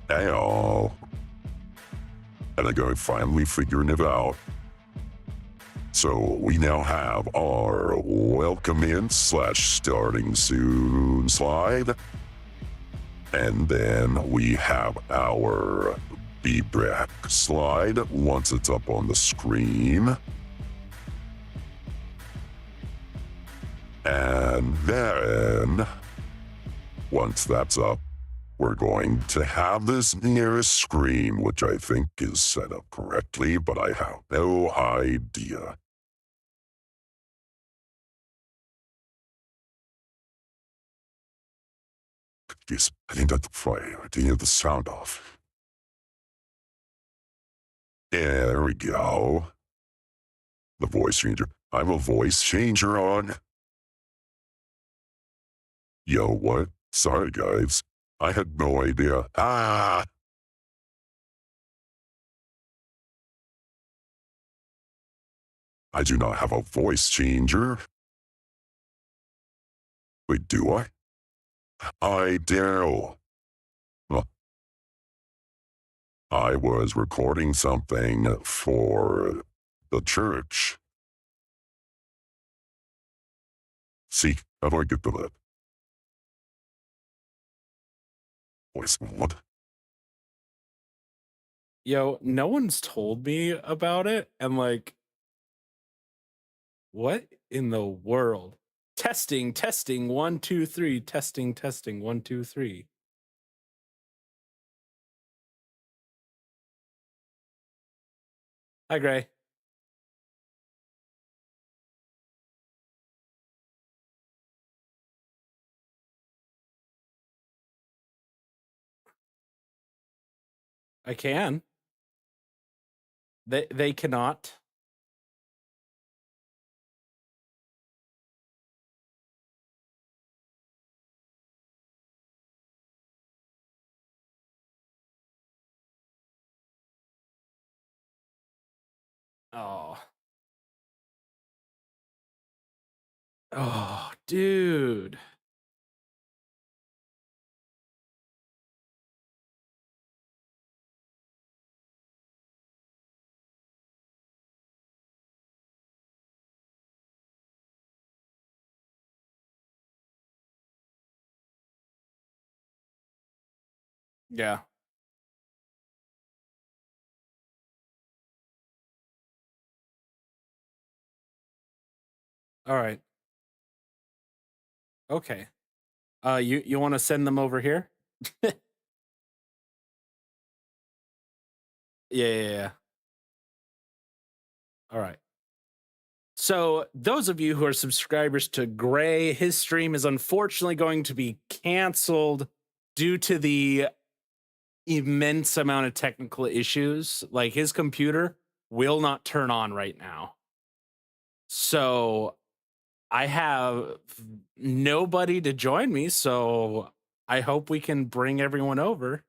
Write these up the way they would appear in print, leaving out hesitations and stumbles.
Ow. And I go finally figuring it out. So we now have our welcome in / starting soon slide. And then we have our be back slide once it's up on the screen. And then, once that's up, we're going to have this nearest screen, which I think is set up correctly, but I have no idea. Yes, I think that's fire. I didn't have the sound off. Yeah, there we go. The voice changer. I have a voice changer on. Yo, what? Sorry, guys. I had no idea. Ah! I do not have a voice changer. Wait, do I? I do. Huh. I was recording something for the church. See, how do I get to that? Voice what? Yo, no one's told me about it, and like, what in the world? Testing, testing, 1, 2, 3, testing, testing, 1, 2, 3. Hi, Gray. I can. They cannot. Oh. Oh, dude. Yeah. All right. Okay. You want to send them over here? Yeah, yeah, yeah. All right. So, those of you who are subscribers to Gray, his stream is unfortunately going to be canceled due to the immense amount of technical issues. Like his computer will not turn on right now. So, I have nobody to join me, so I hope we can bring everyone over.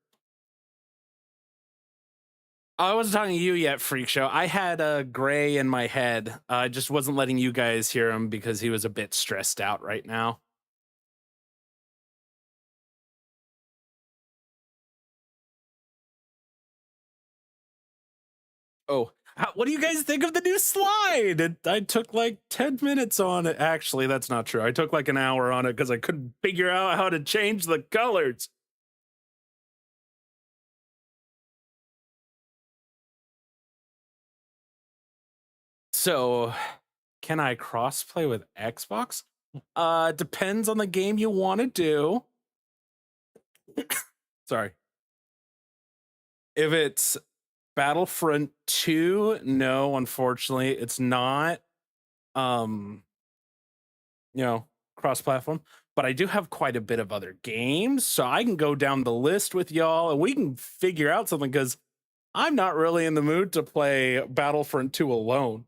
I wasn't talking to you yet, Freak Show. I had a Gray in my head. I just wasn't letting you guys hear him because he was a bit stressed out right now. Oh, what do you guys think of the new slide? I took like 10 minutes on it. Actually, that's not true. I took like an hour on it because I couldn't figure out how to change the colors. So, can I crossplay with Xbox? Depends on the game you want to do. Sorry. If it's Battlefront 2, no, unfortunately, it's not you know, cross-platform, but I do have quite a bit of other games, so I can go down the list with y'all and we can figure out something cuz I'm not really in the mood to play Battlefront 2 alone.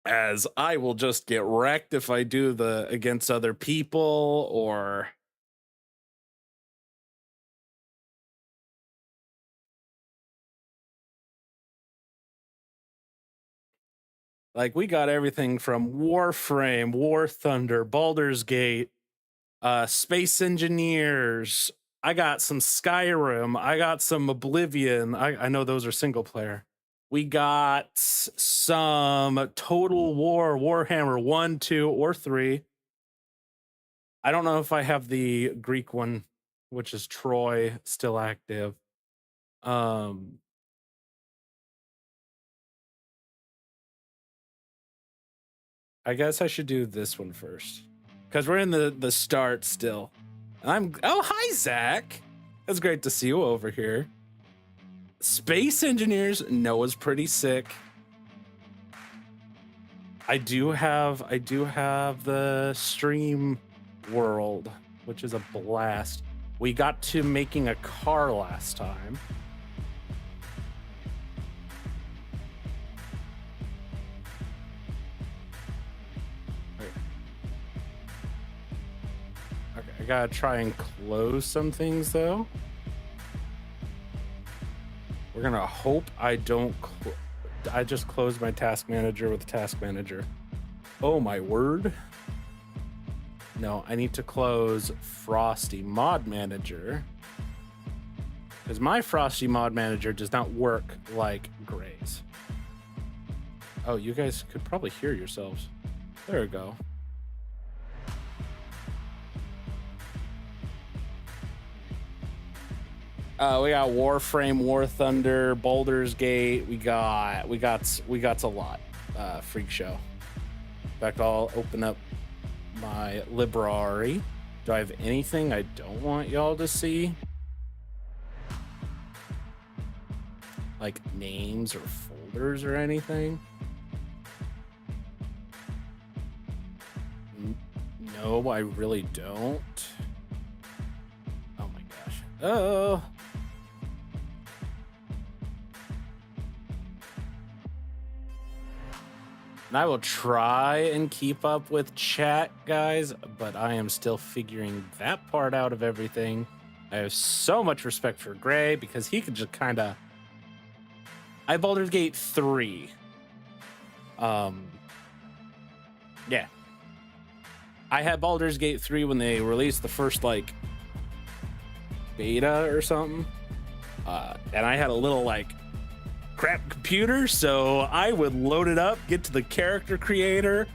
As I will just get wrecked if I do the against other people or like we got everything from Warframe, War Thunder, Baldur's Gate, Space Engineers. I got some Skyrim. I got some Oblivion. I know those are single player. We got some Total War, Warhammer 1, 2, or 3. I don't know if I have the Greek one, which is Troy, still active. I guess I should do this one first because we're in the start still. Oh, hi, Zach. It's great to see you over here. Space Engineers, Noah's pretty sick. I do have the stream world, which is a blast. We got to making a car last time. Okay, I gotta try and close some things though. We're gonna hope I don't. I just closed my task manager with task manager. Oh my word. No, I need to close Frosty Mod Manager because my Frosty Mod Manager does not work like Gray's. Oh, you guys could probably hear yourselves. There we go. We got Warframe, War Thunder, Baldur's Gate. We got a lot. Freak Show. In fact, I'll open up my library. Do I have anything I don't want y'all to see? Like names or folders or anything? No, I really don't. Oh my gosh. Oh. And I will try and keep up with chat, guys, but I am still figuring that part out of everything. I have so much respect for Gray because he could just kind of... I Baldur's Gate 3. Yeah. I had Baldur's Gate 3 when they released the first, like, beta or something. And I had a little, like, crap computer, so I would load it up, get to the character creator,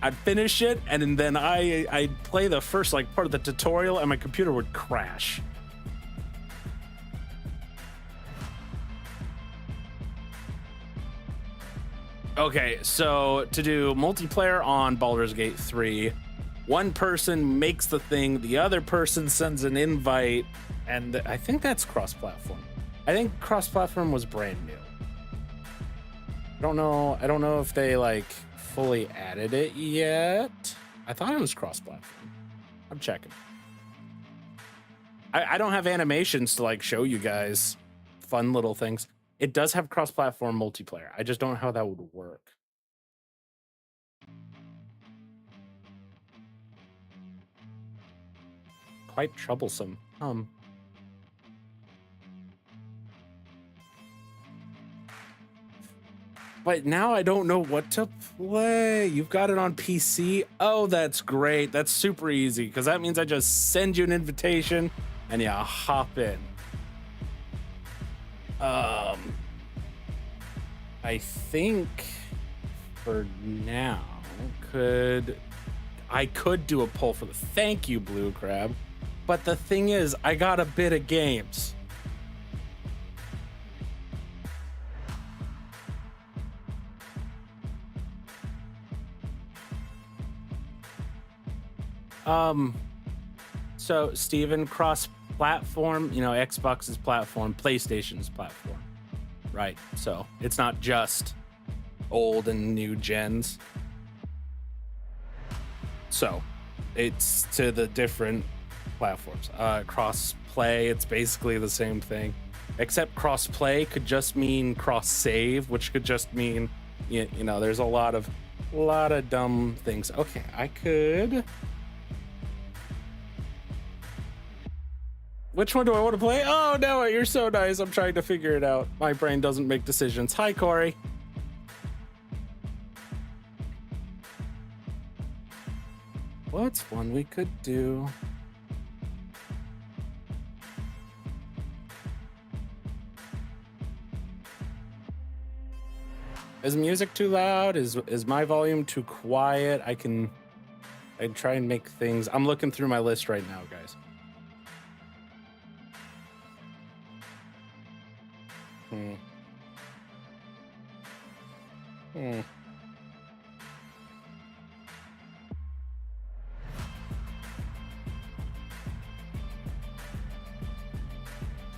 I'd finish it, and then I'd play the first like part of the tutorial and my computer would crash. Okay, so to do multiplayer on Baldur's Gate 3, one person makes the thing, the other person sends an invite, and I think that's cross-platform. I think cross-platform was brand new. I don't know if they like fully added it yet. I thought it was cross-platform. I'm checking. I don't have animations to like show you guys fun little things. It does have cross-platform multiplayer. I just don't know how that would work. Quite troublesome. But now I don't know what to play. You've got it on PC. Oh, that's great. That's super easy because that means I just send you an invitation and you hop in. I think for now I could do a poll for the thank you, Blue Crab. But the thing is, I got a bit of games. So Steven, cross-platform, you know, Xbox's platform, PlayStation's platform, right? So it's not just old and new gens. So it's to the different platforms. Cross-play, it's basically the same thing, except cross-play could just mean cross-save, which could just mean, you know, there's a lot of dumb things. Okay, I could... Which one do I want to play? Oh, Noah, you're so nice. I'm trying to figure it out. My brain doesn't make decisions. Hi, Corey. What's one we could do? Is music too loud? Is my volume too quiet? I try and make things. I'm looking through my list right now, guys.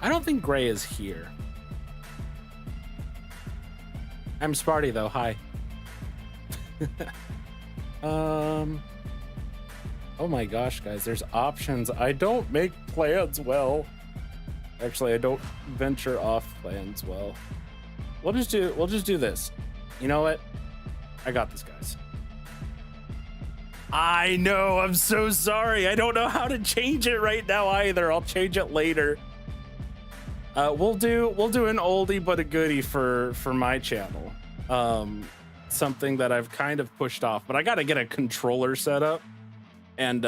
I don't think Gray is here. I'm Sparty though. Hi. Oh my gosh, guys, there's options. I don't make plans well. Actually, I don't venture off plans well. We'll just do this. You know what? I got this, guys. I know, I'm so sorry. I don't know how to change it right now either. I'll change it later. We'll do an oldie but a goodie for my channel. Something that I've kind of pushed off, but I got to get a controller set up, and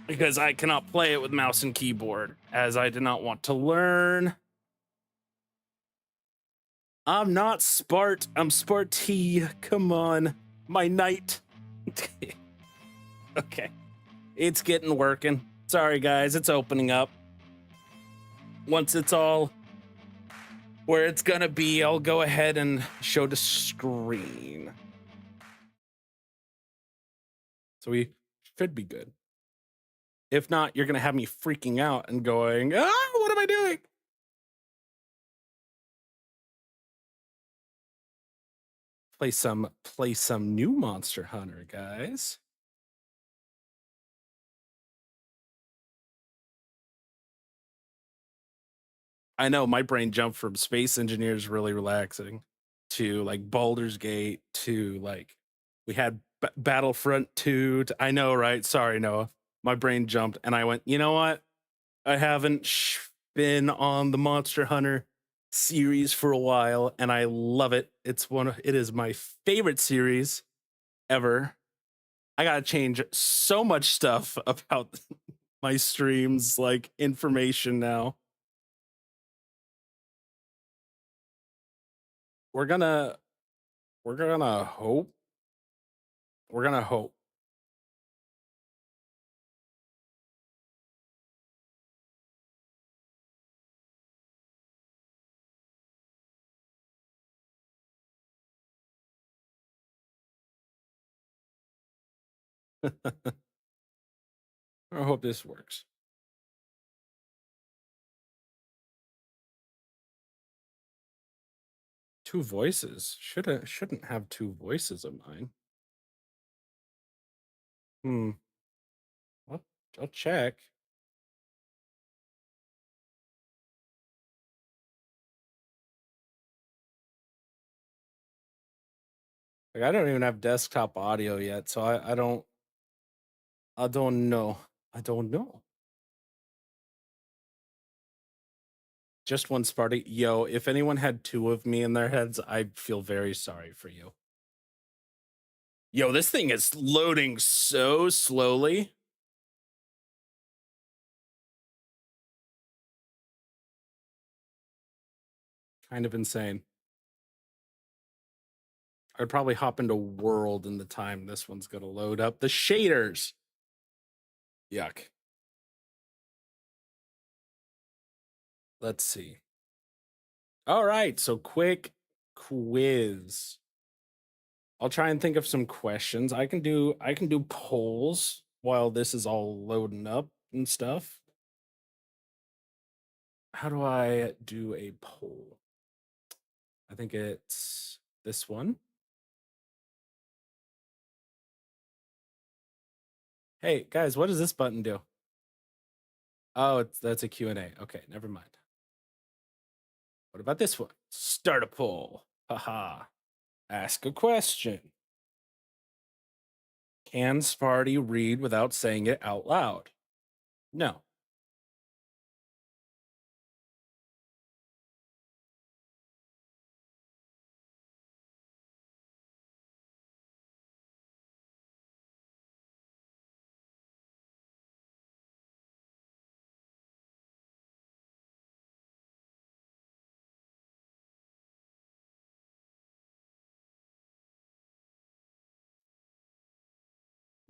because I cannot play it with mouse and keyboard, as I did not want to learn. I'm not Spart. I'm Sparty. Come on, my knight. Okay, it's getting working. Sorry, guys, it's opening up. Once it's all where it's gonna be, I'll go ahead and show the screen. So we should be good. If not, you're gonna have me freaking out and going, ah, what am I doing? Play some new Monster Hunter, guys. I know my brain jumped from Space Engineers really relaxing to like Baldur's Gate to like we had Battlefront 2. I know, right? Sorry, Noah. My brain jumped and I went, you know what? I haven't been on the Monster Hunter series for a while and I love it. It is my favorite series ever. I got to change so much stuff about my streams, like information now. We're gonna hope. We're gonna hope. I hope this works. Two voices. Shouldn't have two voices of mine. I'll check. Like I don't even have desktop audio yet, so I don't know. I don't know. Just one Sparty. Yo, if anyone had two of me in their heads, I'd feel very sorry for you. Yo, this thing is loading so slowly. Kind of insane. I'd probably hop into World in the time this one's gonna load up. The shaders. Yuck. Let's see. All right, so quick quiz. I'll try and think of some questions. I can do polls while this is all loading up and stuff. How do I do a poll? I think it's this one. Hey, guys, what does this button do? Oh, that's a Q&A. Okay, never mind. What about this one? Start a poll. Haha. Ask a question. Can Sparty read without saying it out loud? No.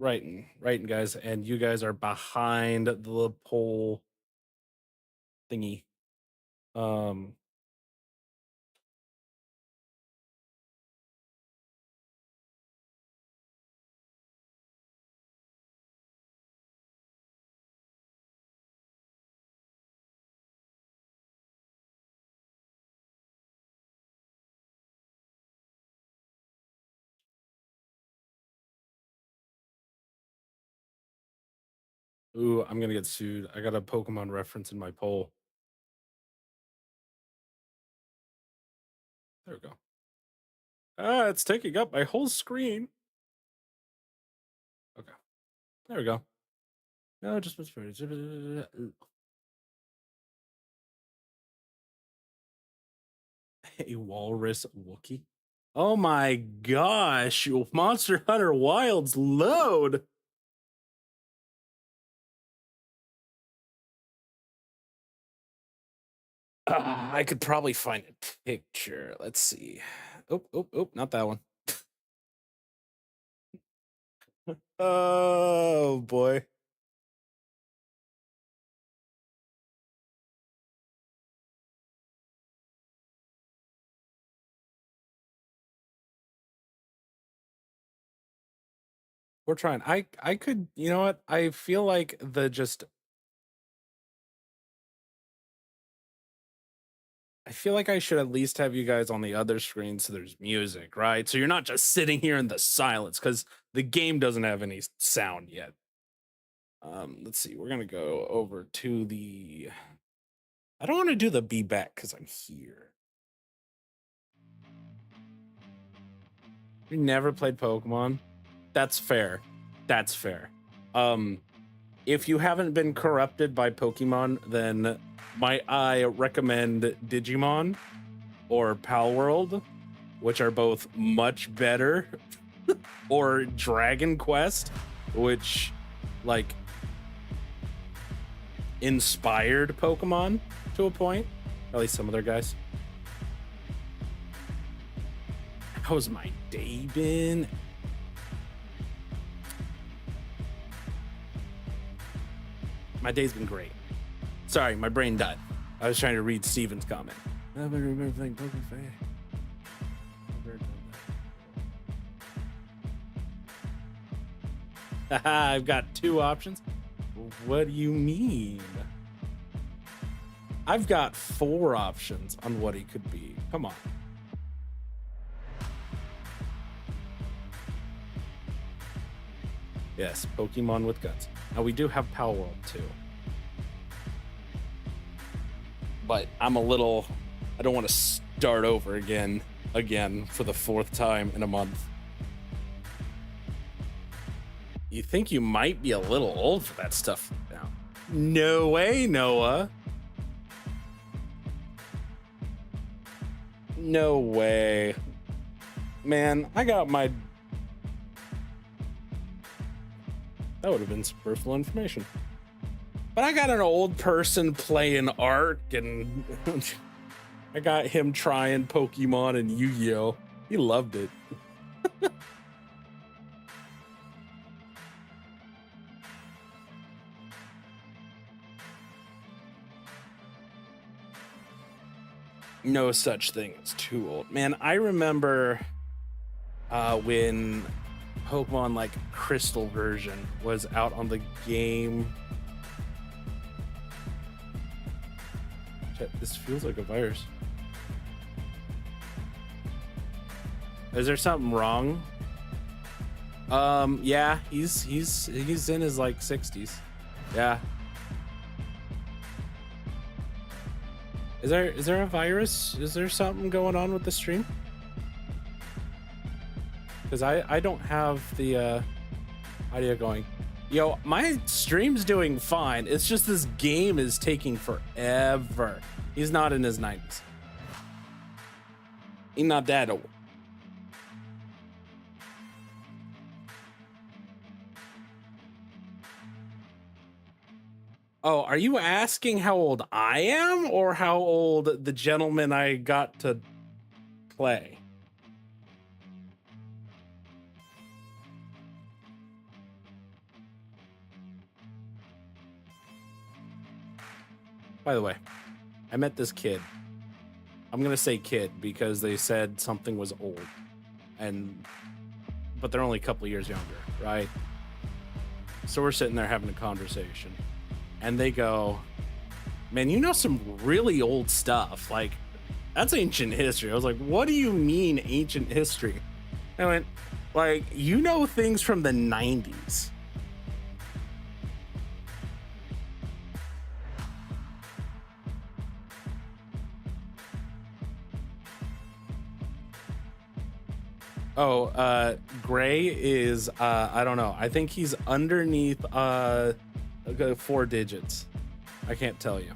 Writing, guys, and you guys are behind the poll thingy. Ooh, I'm gonna get sued. I got a Pokemon reference in my poll. There we go. Ah, it's taking up my whole screen. Okay, there we go. No, just a walrus Wookie. Oh my gosh! Monster Hunter Wilds load. I could probably find a picture. Let's see. Oh, not that one. Oh boy. We're trying. I could, you know what? I feel like I feel like I should at least have you guys on the other screen so there's music, right? So you're not just sitting here in the silence because the game doesn't have any sound yet. Let's see. We're gonna go over to the. I don't want to do the be back because I'm here. You never played Pokemon? That's fair. That's fair. If you haven't been corrupted by Pokemon, then might I recommend Digimon or Palworld, which are both much better, or Dragon Quest, which like inspired Pokemon to a point, at least some of their guys. How's my day been? My day's been great. Sorry, my brain died. I was trying to read Steven's comment. I remember playing Pokemon. I've got two options. What do you mean? I've got four options on what he could be. Come on. Yes, Pokemon with guts. Now we do have Palworld too. But I'm a little, I don't want to start over again for the fourth time in a month. You think you might be a little old for that stuff now? No way, Noah. No way. Man, I got my... That would have been some personal information. But I got an old person playing Ark, and I got him trying Pokemon and Yu-Gi-Oh! He loved it. No such thing as too old. Man, I remember when Pokemon like Crystal version was out on the game. This feels like a virus. Is there something wrong? Yeah, he's in his like 60s. Yeah. Is there a virus? Is there something going on with the stream? Because I don't have the audio going. Yo, my stream's doing fine. It's just this game is taking forever. He's not in his 90s. He's not that old. Oh, are you asking how old I am or how old the gentleman I got to play? By the way, I met this kid. I'm gonna say kid because they said something was old, but they're only a couple years younger, right? So we're sitting there having a conversation, and they go, "Man, you know some really old stuff. Like, that's ancient history." I was like, "What do you mean ancient history?" I went, "Like, you know things from the 90s." Oh, Gray is, I don't know. I think he's underneath 4 digits. I can't tell you.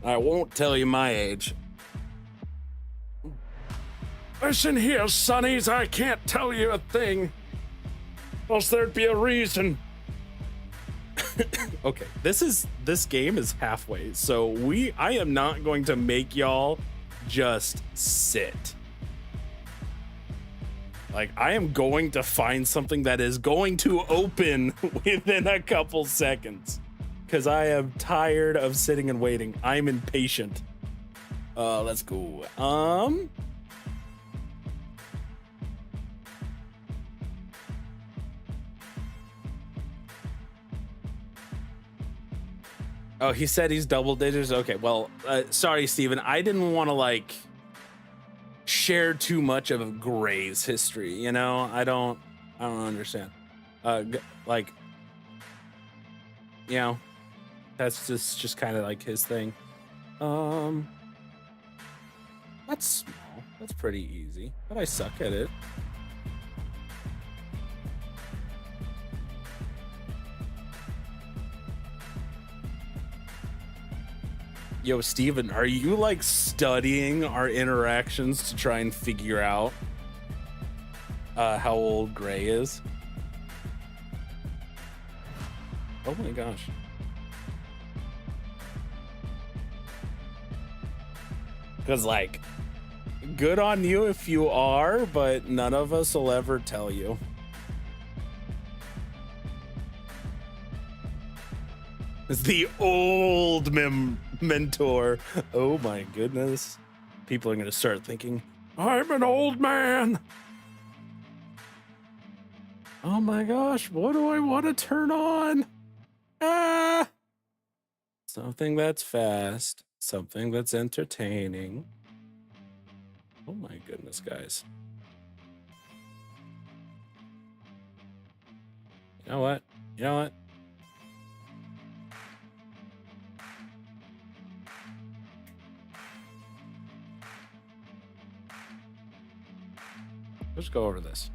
I won't tell you my age. Listen here, sonnies, I can't tell you a thing. Else there'd be a reason. Okay, this game is halfway, so I am not going to make y'all just sit. Like, I am going to find something that is going to open within a couple seconds. Because I am tired of sitting and waiting. I'm impatient. Let's go. Oh, he said he's double digits? Okay, well, sorry, Steven. I didn't want to, like, share too much of Gray's history, you know? I don't understand. Like, you know, that's just kind of like his thing. That's small. That's pretty easy, but I suck at it. Yo, Steven, are you like studying our interactions to try and figure out how old Gray is? Oh my gosh. Because, like, good on you if you are, but none of us will ever tell you. It's the old mentor. Oh my goodness. People are going to start thinking, I'm an old man. Oh my gosh, what do I want to turn on? Ah! Something that's fast. Something that's entertaining. Oh my goodness, guys. You know what? You know what? Let's go over this.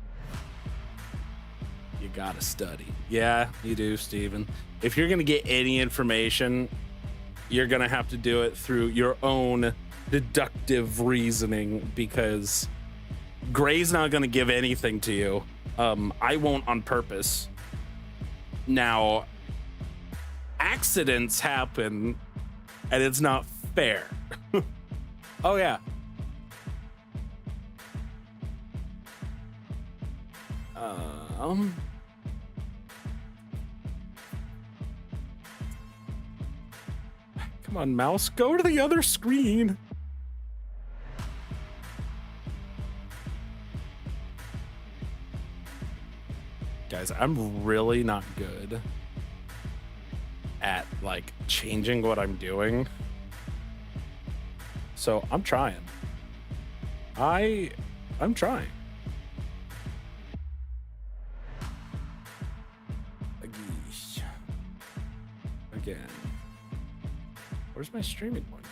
You gotta study. Yeah, you do, Steven. If you're gonna get any information, you're gonna have to do it through your own deductive reasoning, because Gray's not gonna give anything to you. I won't on purpose. Now, accidents happen, and it's not fair. Oh yeah. Come on, mouse, go to the other screen. Guys, I'm really not good at, like, changing what I'm doing. So I'm trying. I'm trying. Again. Where's my streaming one?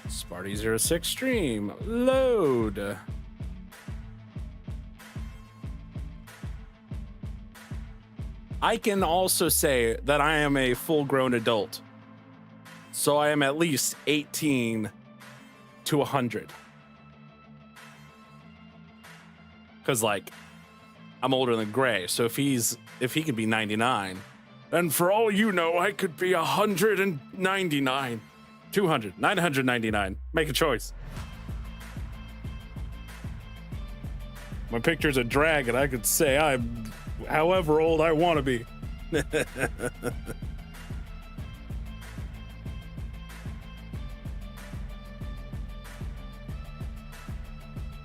Sparty06 stream. Load. I can also say that I am a full-grown adult. So I am at least 18 to 100. Because, like, I'm older than Gray, so if he can be 99, then for all you know, I could be 199, 200, 999. Make a choice. My picture's a dragon. I could say I'm however old I want to be.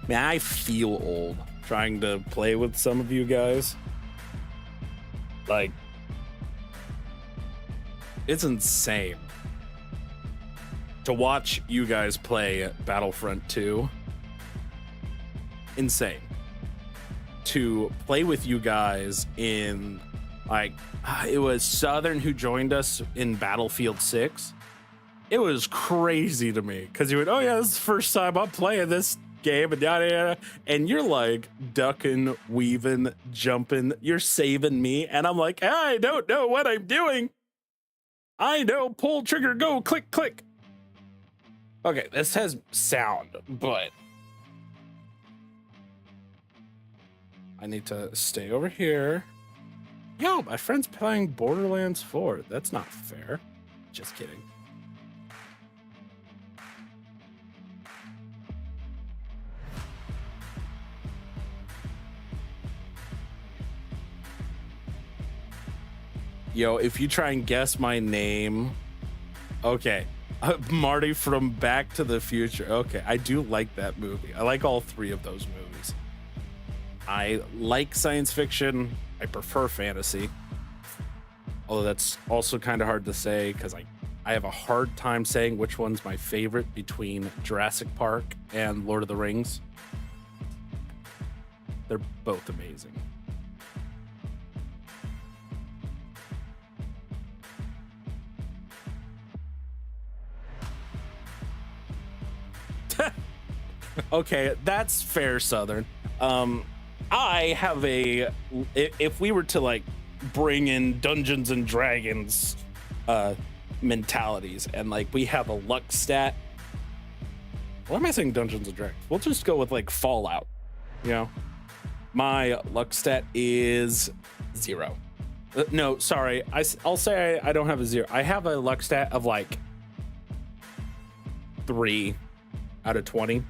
Man, I feel old trying to play with some of you guys. Like, it's insane to watch you guys play Battlefront 2. Insane. To play with you guys in, like, it was Southern who joined us in Battlefield 6. It was crazy to me because you went, oh yeah, this is the first time I'm playing this game, and yada yada, and you're like ducking, weaving, jumping, you're saving me, and I'm like, I don't know what I'm doing. I know, pull trigger, go, click, click. Okay, this has sound, but I need to stay over here. Yo, my friend's playing Borderlands 4. That's not fair. Just kidding. Yo, if you try and guess my name, okay. Marty from Back to the Future. Okay, I do like that movie. I like all three of those movies. I like science fiction. I prefer fantasy. Although that's also kind of hard to say because I have a hard time saying which one's my favorite between Jurassic Park and Lord of the Rings. They're both amazing. Okay, that's fair, Southern. I have if we were to like bring in Dungeons and Dragons mentalities, and like we have a luck stat. Why am I saying Dungeons and Dragons? We'll just go with like Fallout. You know, my luck stat is 0. No, sorry, I'll say I don't have a 0. I have a luck stat of like 3 out of 20.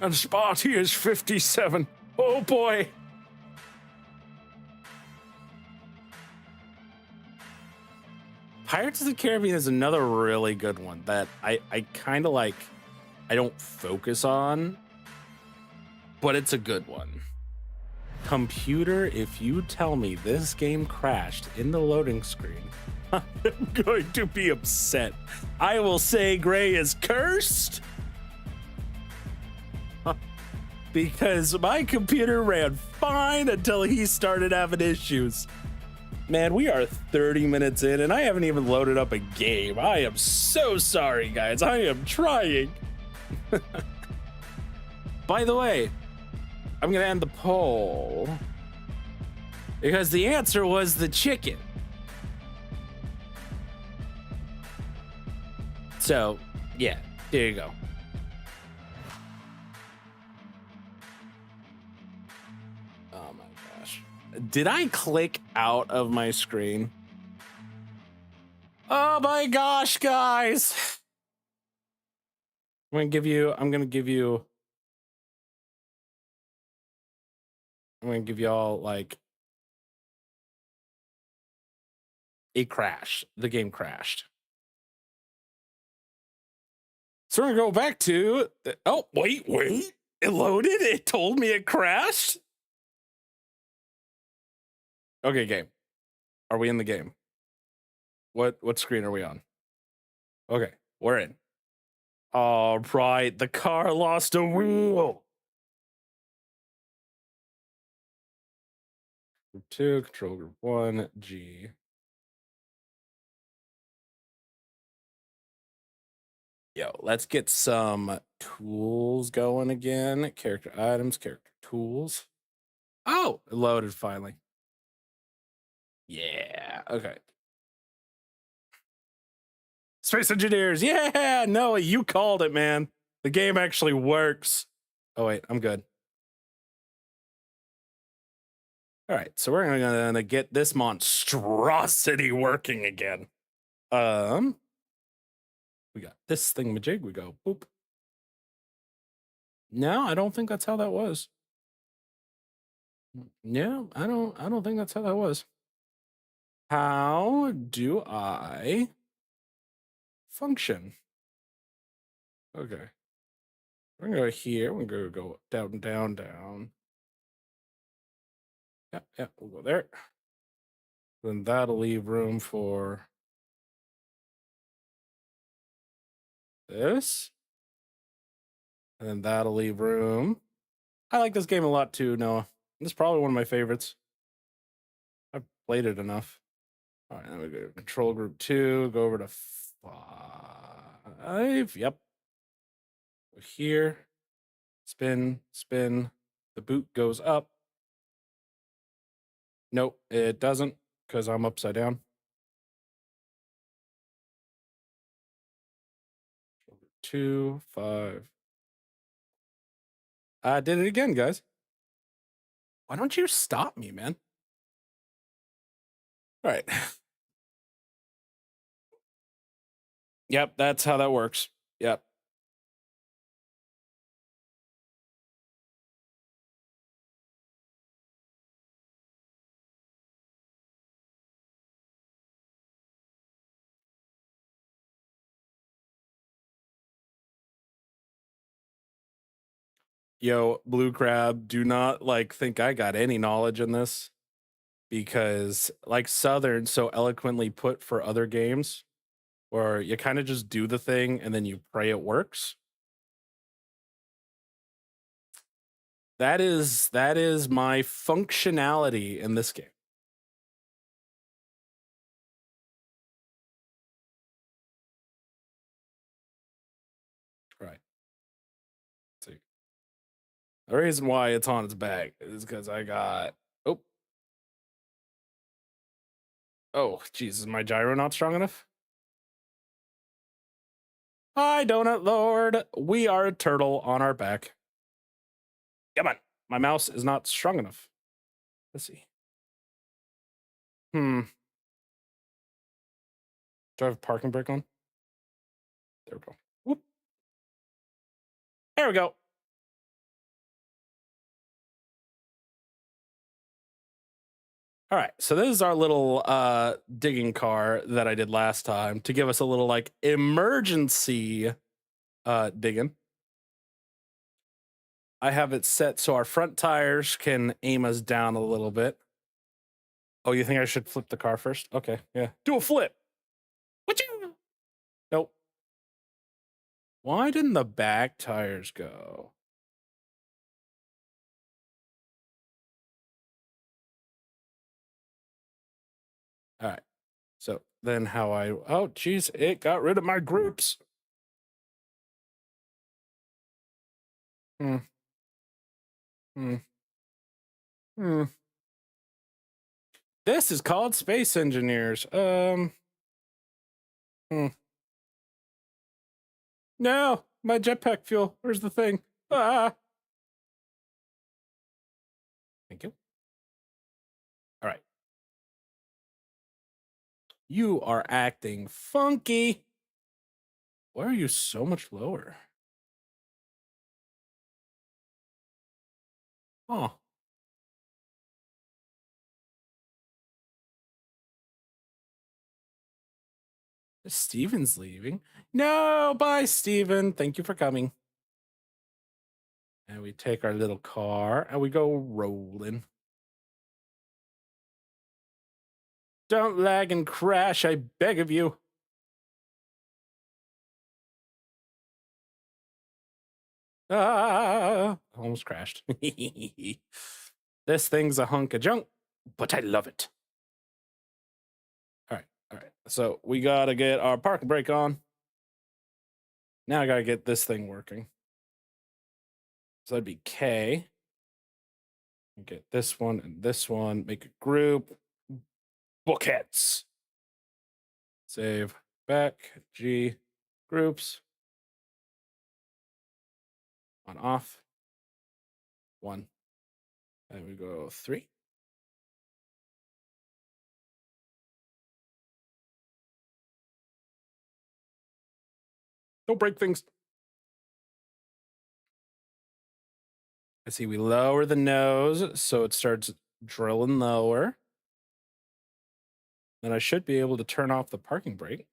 And Sparty is 57. Oh boy. Pirates of the Caribbean is another really good one that I kind of like. I don't focus on, but it's a good one. Computer, if you tell me this game crashed in the loading screen, I'm going to be upset. I will say Gray is cursed. Because my computer ran fine until he started having issues. Man, we are 30 minutes in and I haven't even loaded up a game. I am so sorry, guys. I am trying. By the way, I'm going to end the poll because the answer was the chicken. So, yeah, there you go. Did I click out of my screen? Oh my gosh, guys. I'm gonna give y'all like a crash. The game crashed. So we're gonna go back to oh wait. It loaded, it told me it crashed. Okay, game. Are we in the game? What screen are we on? Okay, we're in. All right, the car lost a wheel. 2, control group 1, G. Yo, let's get some tools going again. Character items, character tools. Oh, it loaded finally. Yeah, okay. Space engineers, yeah, Noah, you called it, man. The game actually works. Oh wait, I'm good. All right, so we're gonna get this monstrosity working again. We got this thingamajig. We go boop. No, I don't think that's how that was. No, I don't think that's how that was. How do I function? Okay. We're gonna go here. We're gonna go down, down, down. Yeah, we'll go there. Then that'll leave room for this. And then that'll leave room. I like this game a lot too, Noah. This is probably one of my favorites. I've played it enough. All right, then we go to control group 2, go over to 5. Yep. Go here. Spin, spin. The boot goes up. Nope, it doesn't because I'm upside down. 2, 5. I did it again, guys. Why don't you stop me, man? All right. Yep, that's how that works. Yep. Yo, Blue Crab, do not like think I got any knowledge in this because like Southern so eloquently put for other games where you kind of just do the thing and then you pray it works. That is my functionality in this game. Right. See. The reason why it's on its back is because I got oh geez, is my gyro not strong enough? Hi, Donut Lord. We are a turtle on our back. Come on. My mouse is not strong enough. Let's see. Do I have parking brake on? There we go. Whoop. There we go. All right, so this is our little digging car that I did last time to give us a little like emergency digging. I have it set so our front tires can aim us down a little bit. Oh, you think I should flip the car first? Okay, yeah. Do a flip. Wachoo! Nope. Why didn't the back tires go? All right. So then how oh geez, it got rid of my groups. Hmm. Hmm. Hmm. This is called Space Engineers. No, my jetpack fuel. Where's the thing? Ah. Thank you. All right. You are acting funky. Why are you so much lower? Oh. Steven's leaving. No, bye, Steven. Thank you for coming. And we take our little car and we go rolling. Don't lag and crash, I beg of you. Ah, almost crashed. This thing's a hunk of junk, but I love it. All right. So we gotta get our parking brake on. Now I gotta get this thing working. So that'd be K. Get this one and this one, make a group. Bookheads. Save back, G, groups. On off. 1. And we go 3. Don't break things. I see we lower the nose so it starts drilling lower. then I should be able to turn off the parking brake.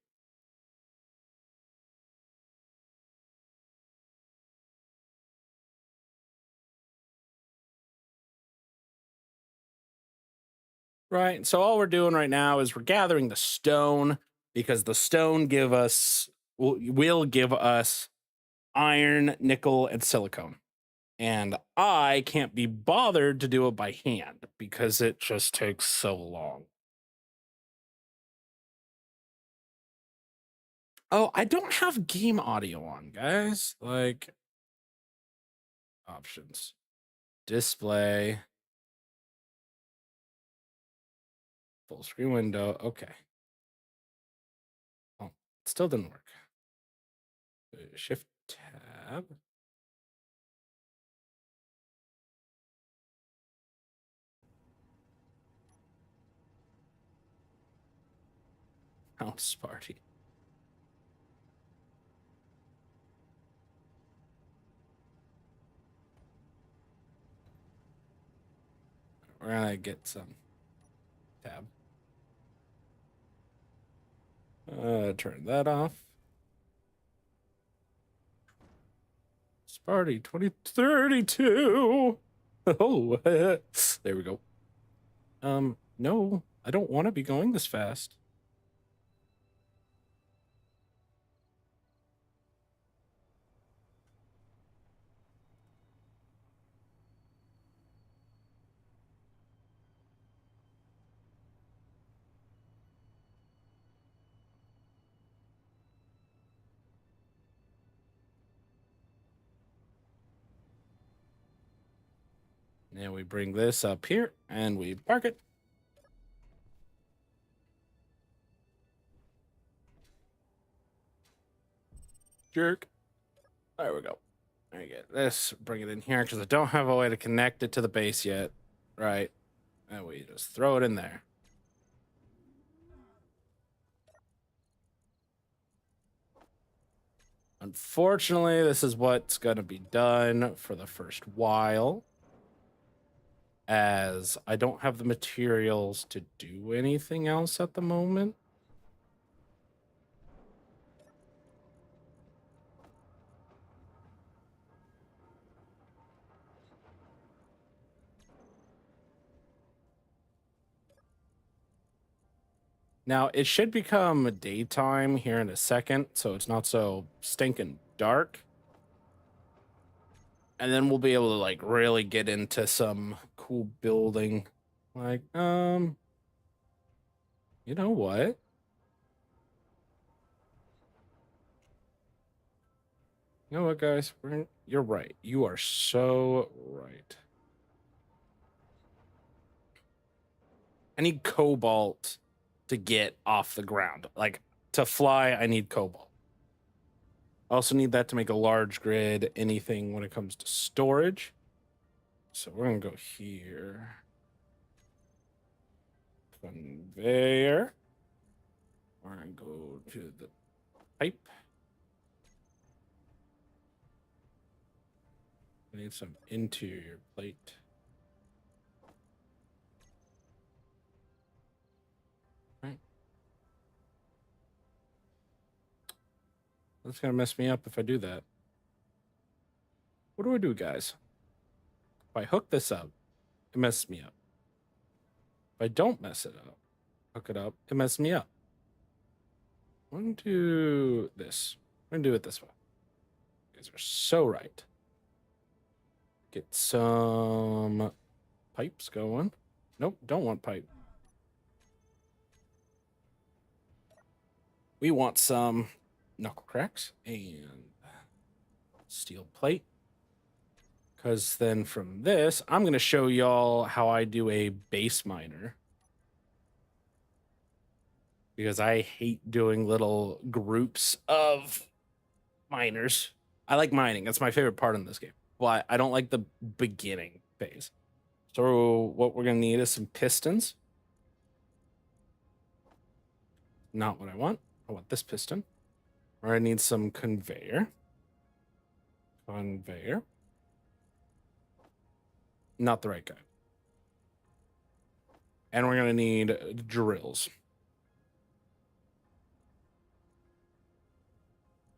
Right. So all we're doing right now is we're gathering the stone because the stone will give us iron, nickel, and silicone. And I can't be bothered to do it by hand because it just takes so long. Oh, I don't have game audio on, guys. Like, options, display, full screen window. Okay. Oh, it still didn't work. Shift tab. House party. We're gonna get some tab. Turn that off. Sparty 2032. Oh, there we go. No, I don't want to be going this fast. And we bring this up here and we park it. Jerk. There we go. There you get this. Bring it in here because I don't have a way to connect it to the base yet. Right. And we just throw it in there. Unfortunately, this is what's going to be done for the first while, as I don't have the materials to do anything else at the moment. Now, it should become daytime here in a second, so it's not so stinking dark. And then we'll be able to, like, really get into some cool building. Like, you know what? You know what, guys? You're right. You are so right. I need cobalt to get off the ground. Like, to fly, I need cobalt. I also need that to make a large grid, anything when it comes to storage. So we're going to go here. Conveyor. We're going to go to the pipe. I need some interior plate. Right. That's going to mess me up if I do that. What do I do, guys? If I hook this up, it messes me up. If I don't mess it up, hook it up, it messes me up. I'm going to do this. I'm going to do it this way. You guys are so right. Get some pipes going. Nope, don't want pipe. We want some knuckle cracks and steel plate. Because then from this, I'm going to show y'all how I do a base miner. Because I hate doing little groups of miners. I like mining. That's my favorite part in this game. But I don't like the beginning phase. So what we're going to need is some pistons. Not what I want. I want this piston. Or I need some conveyor. Conveyor. Not the right guy. And we're going to need drills.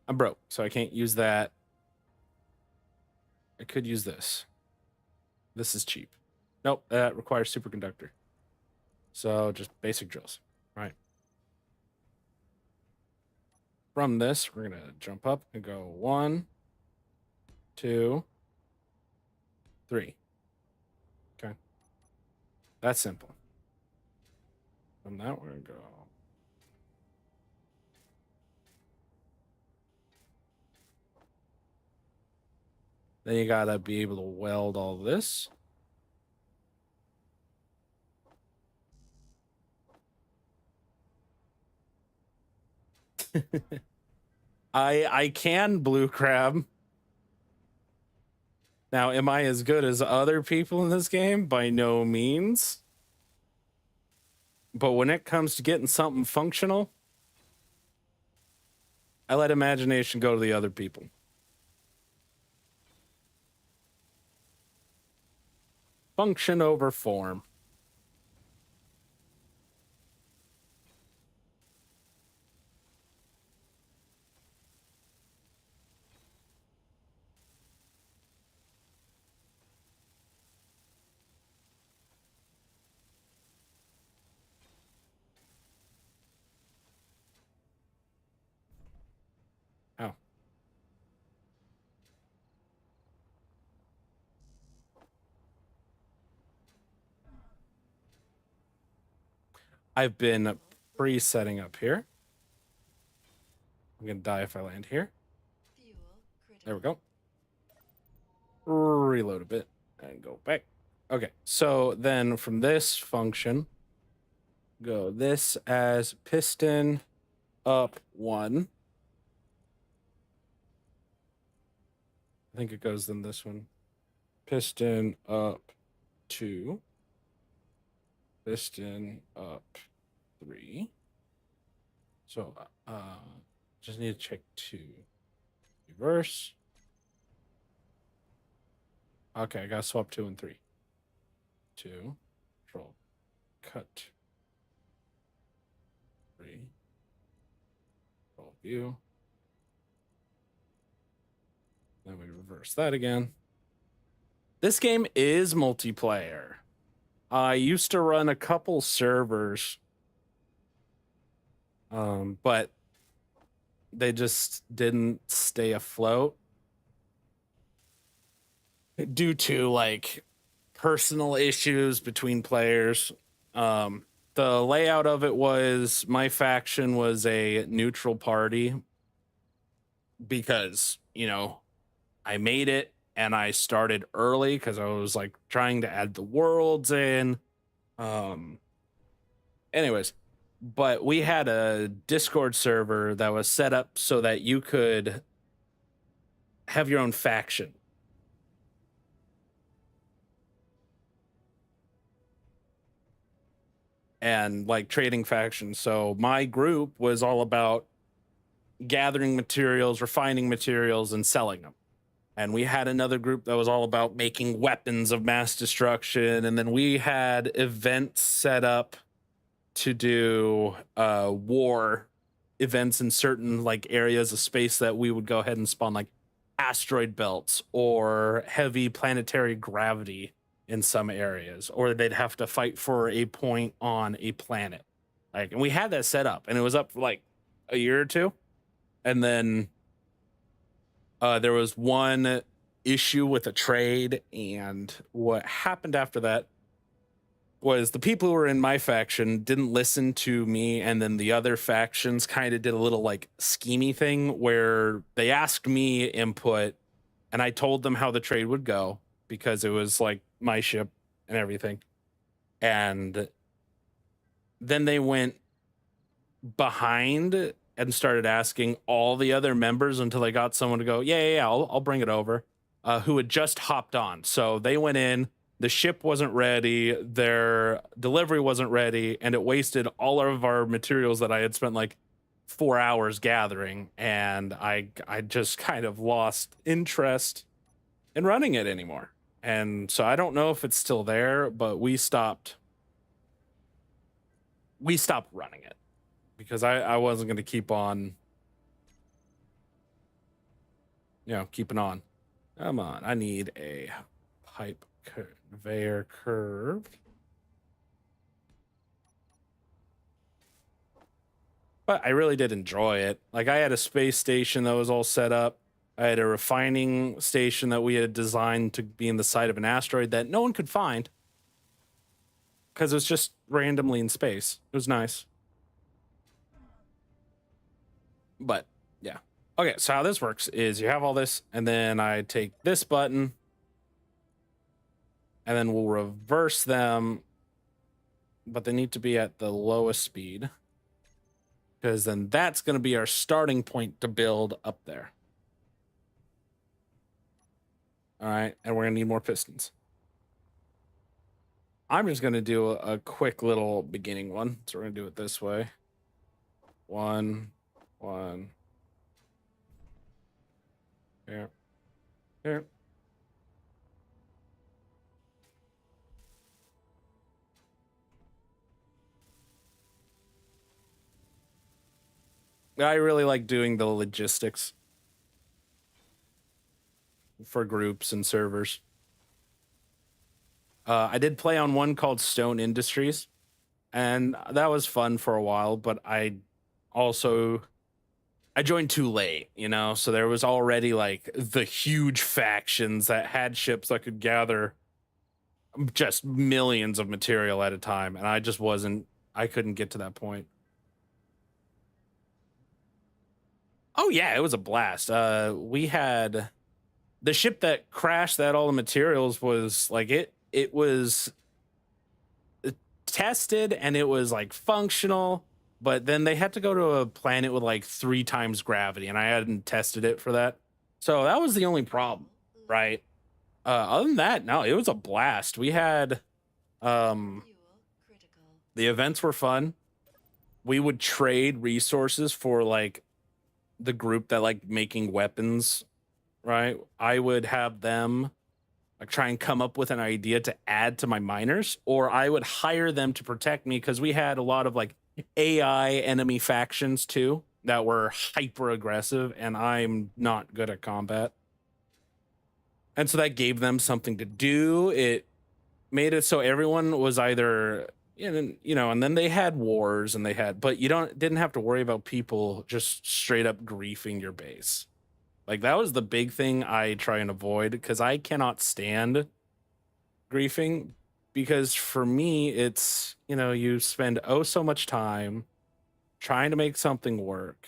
I'm broke, so I can't use that. I could use this. This is cheap. Nope, that requires superconductor. So just basic drills, right? From this, we're gonna jump up and go 1, 2, 3. Okay, that's simple. From that, we're gonna go. Then you gotta be able to weld all this. I can blue crab. Now, am I as good as other people in this game? By no means. But when it comes to getting something functional, I let imagination go to the other people. Function over form. Oh. I've been pre-setting up here. I'm gonna die if I land here. There we go. Reload a bit and go back. Okay, so then from this function, go this as piston up 1. I think it goes then this one. Piston up 2. Piston up 3. So just need to check 2. Reverse. Okay, I gotta swap 2 and 3. 2. Control. Cut. 3. Control view. Then we reverse that again. This game is multiplayer. I used to run a couple servers, but they just didn't stay afloat due to like personal issues between players. The layout of it was my faction was a neutral party because, you know, I made it and I started early because I was like trying to add the worlds in. Anyways, but we had a Discord server that was set up so that you could have your own faction. And like trading factions. So my group was all about gathering materials, refining materials, and selling them. And we had another group that was all about making weapons of mass destruction. And then we had events set up to do war events in certain like areas of space that we would go ahead and spawn like asteroid belts or heavy planetary gravity in some areas, or they'd have to fight for a point on a planet. Like, and we had that set up and it was up for like a year or two. And then there was one issue with a trade, and what happened after that was the people who were in my faction didn't listen to me, and then the other factions kind of did a little like schemey thing where they asked me input, and I told them how the trade would go because it was like my ship and everything. And then they went behind and started asking all the other members until they got someone to go, yeah, I'll bring it over, who had just hopped on. So they went in, the ship wasn't ready, their delivery wasn't ready, and it wasted all of our materials that I had spent like 4 hours gathering, and I just kind of lost interest in running it anymore. And so I don't know if it's still there, but we stopped running it because I wasn't going to keep on keeping on. Come on, I need a pipe conveyor curve. But I really did enjoy it. Like, I had a space station that was all set up. I had a refining station that we had designed to be in the side of an asteroid that no one could find because it was just randomly in space. It was nice. But yeah. Okay, so how this works is you have all this, and then I take this button, and then we'll reverse them, but they need to be at the lowest speed, because then that's going to be our starting point to build up there. All right, and we're going to need more pistons. I'm just going to do a quick little beginning one. So we're going to do it this way. One. Here. I really like doing the logistics for groups and servers. I did play on one called Stone Industries, and that was fun for a while, but I joined too late, so there was already like the huge factions that had ships that could gather just millions of material at a time, and I couldn't get to that point. Oh yeah, it was a blast. We had the ship that crashed that all the materials was like it was tested and it was like functional, but then they had to go to a planet with like 3 times gravity, and I hadn't tested it for that. So that was the only problem, right? Other than that, no, it was a blast. We had the events were fun. We would trade resources for like the group that like making weapons, right? I would have them like try and come up with an idea to add to my miners, or I would hire them to protect me because we had a lot of like AI enemy factions too that were hyper aggressive, and I'm not good at combat. And so that gave them something to do. It made it so everyone was either and then they had wars, but you didn't have to worry about people just straight up griefing your base. Like, that was the big thing I try and avoid, because I cannot stand griefing, because for me, it's, you spend so much time trying to make something work.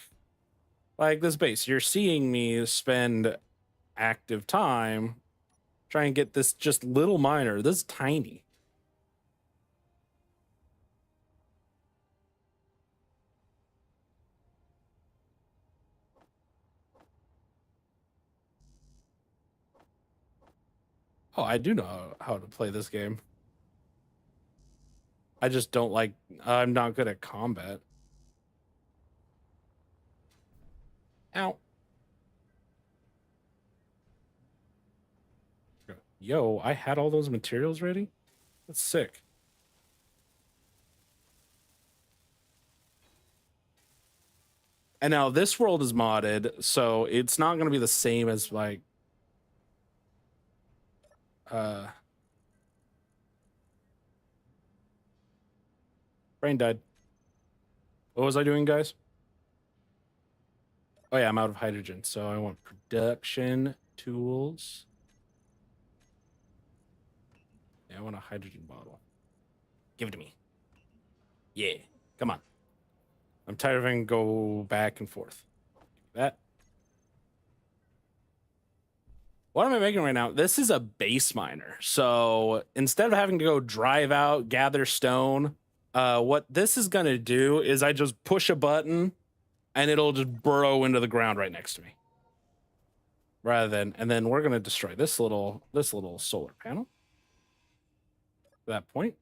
Like this base, you're seeing me spend active time trying to get this just little miner, this tiny. Oh, I do know how to play this game. I just don't I'm not good at combat. Ow. Yo, I had all those materials ready? That's sick. And now this world is modded, so it's not going to be the same as like brain died. What was I doing, guys? Oh yeah, I'm out of hydrogen, so I want production tools. Yeah, I want a hydrogen bottle. Give it to me. Yeah, come on. I'm tired of having to go back and forth. That. What am I making right now? This is a base miner. So instead of having to go drive out, gather stone, what this is going to do is I just push a button and it'll just burrow into the ground right next to me. And then we're going to destroy this little solar panel. At that point,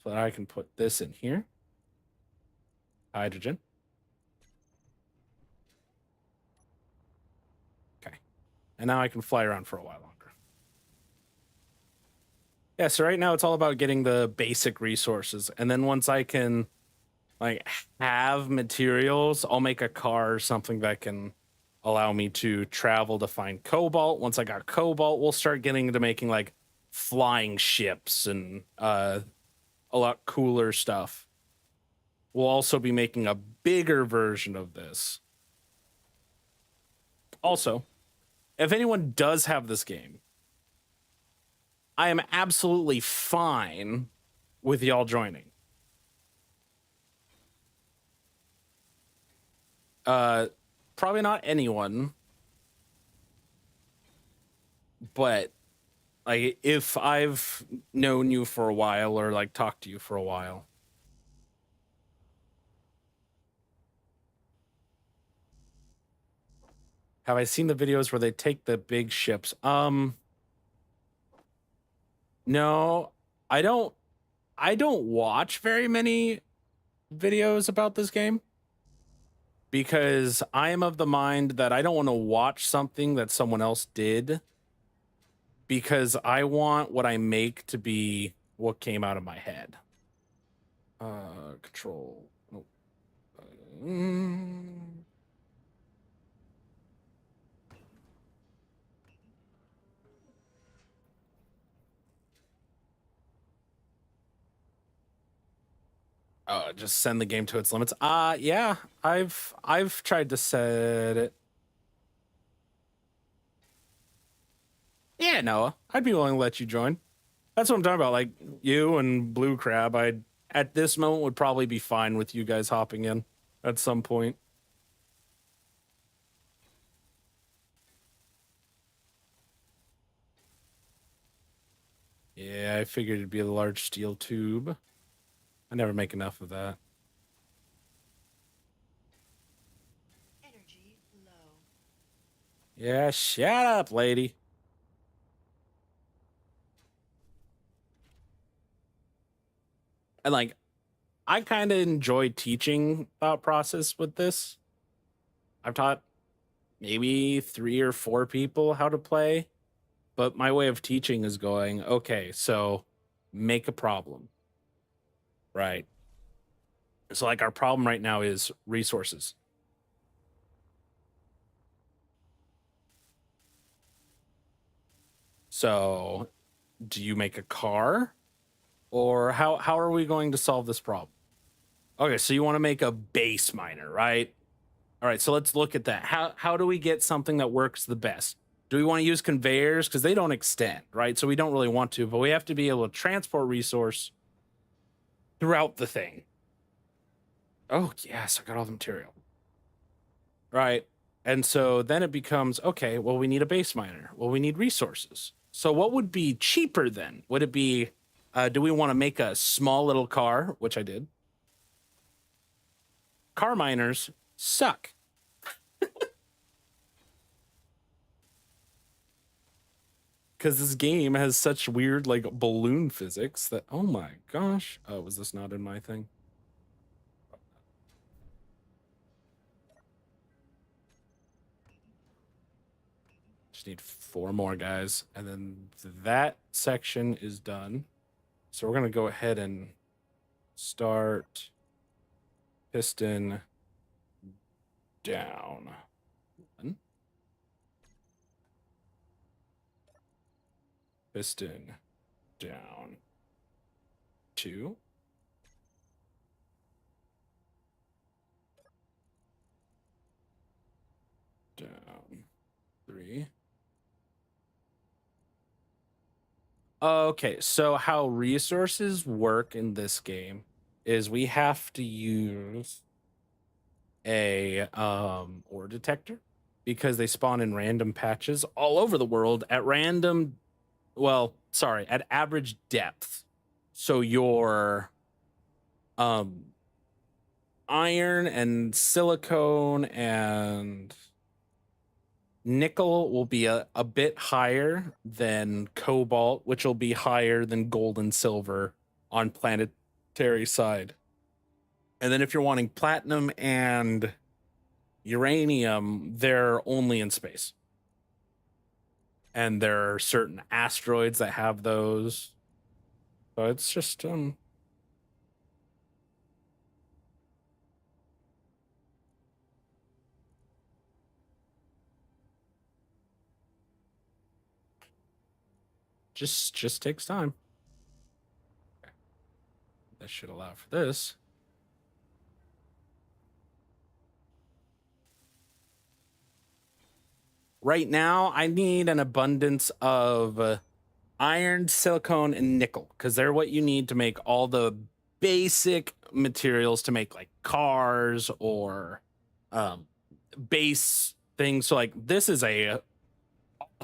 so that I can put this in here. Hydrogen. Okay. And now I can fly around for a while longer. Yeah, so right now it's all about getting the basic resources. And then once I can like have materials, I'll make a car or something that can allow me to travel to find cobalt. Once I got cobalt, we'll start getting into making like flying ships and a lot cooler stuff. We'll also be making a bigger version of this. Also, if anyone does have this game, I am absolutely fine with y'all joining. Probably not anyone, but like if I've known you for a while or like talked to you for a while. Have I seen the videos where they take the big ships? No, I don't watch very many videos about this game because I am of the mind that I don't want to watch something that someone else did because I want what I make to be what came out of my head. Control. Oh. Just send the game to its limits. Yeah, I've tried to set it. Yeah, Noah, I'd be willing to let you join. That's what I'm talking about. Like you and Blue Crab, I'd at this moment would probably be fine with you guys hopping in at some point. Yeah, I figured it'd be a large steel tube. I never make enough of that. Energy low. Yeah, shut up, lady. And like, I kind of enjoy teaching thought process with this. I've taught maybe 3 or 4 people how to play, but my way of teaching is going, okay, so make a problem, right? So like our problem right now is resources. So do you make a car or how are we going to solve this problem? Okay, so you want to make a base miner, right? All right, so let's look at that. How do we get something that works the best? Do we want to use conveyors because they don't extend, right? So we don't really want to, but we have to be able to transport resource throughout the thing. Oh, yes, I got all the material. Right. And so then it becomes, okay, well, we need a base miner. Well, we need resources. So what would be cheaper then? Would it be, do we want to make a small little car, which I did? Car miners suck. Because this game has such weird, like, balloon physics that, oh my gosh. Oh, was this not in my thing? Just need 4 more, guys. And then that section is done. So we're going to go ahead and start piston down. 1. Piston down. 2. Down. 3. Okay, so how resources work in this game is we have to use a ore detector because they spawn in random patches all over the world at random, well, sorry, at average depth. So your iron and silicone and nickel will be a bit higher than cobalt, which will be higher than gold and silver on planetary side. And then if you're wanting platinum and uranium, they're only in space. And there are certain asteroids that have those. So it's just Just takes time. Okay. That should allow for this. Right now, I need an abundance of iron, silicone, and nickel because they're what you need to make all the basic materials to make like cars or base things. So like this is a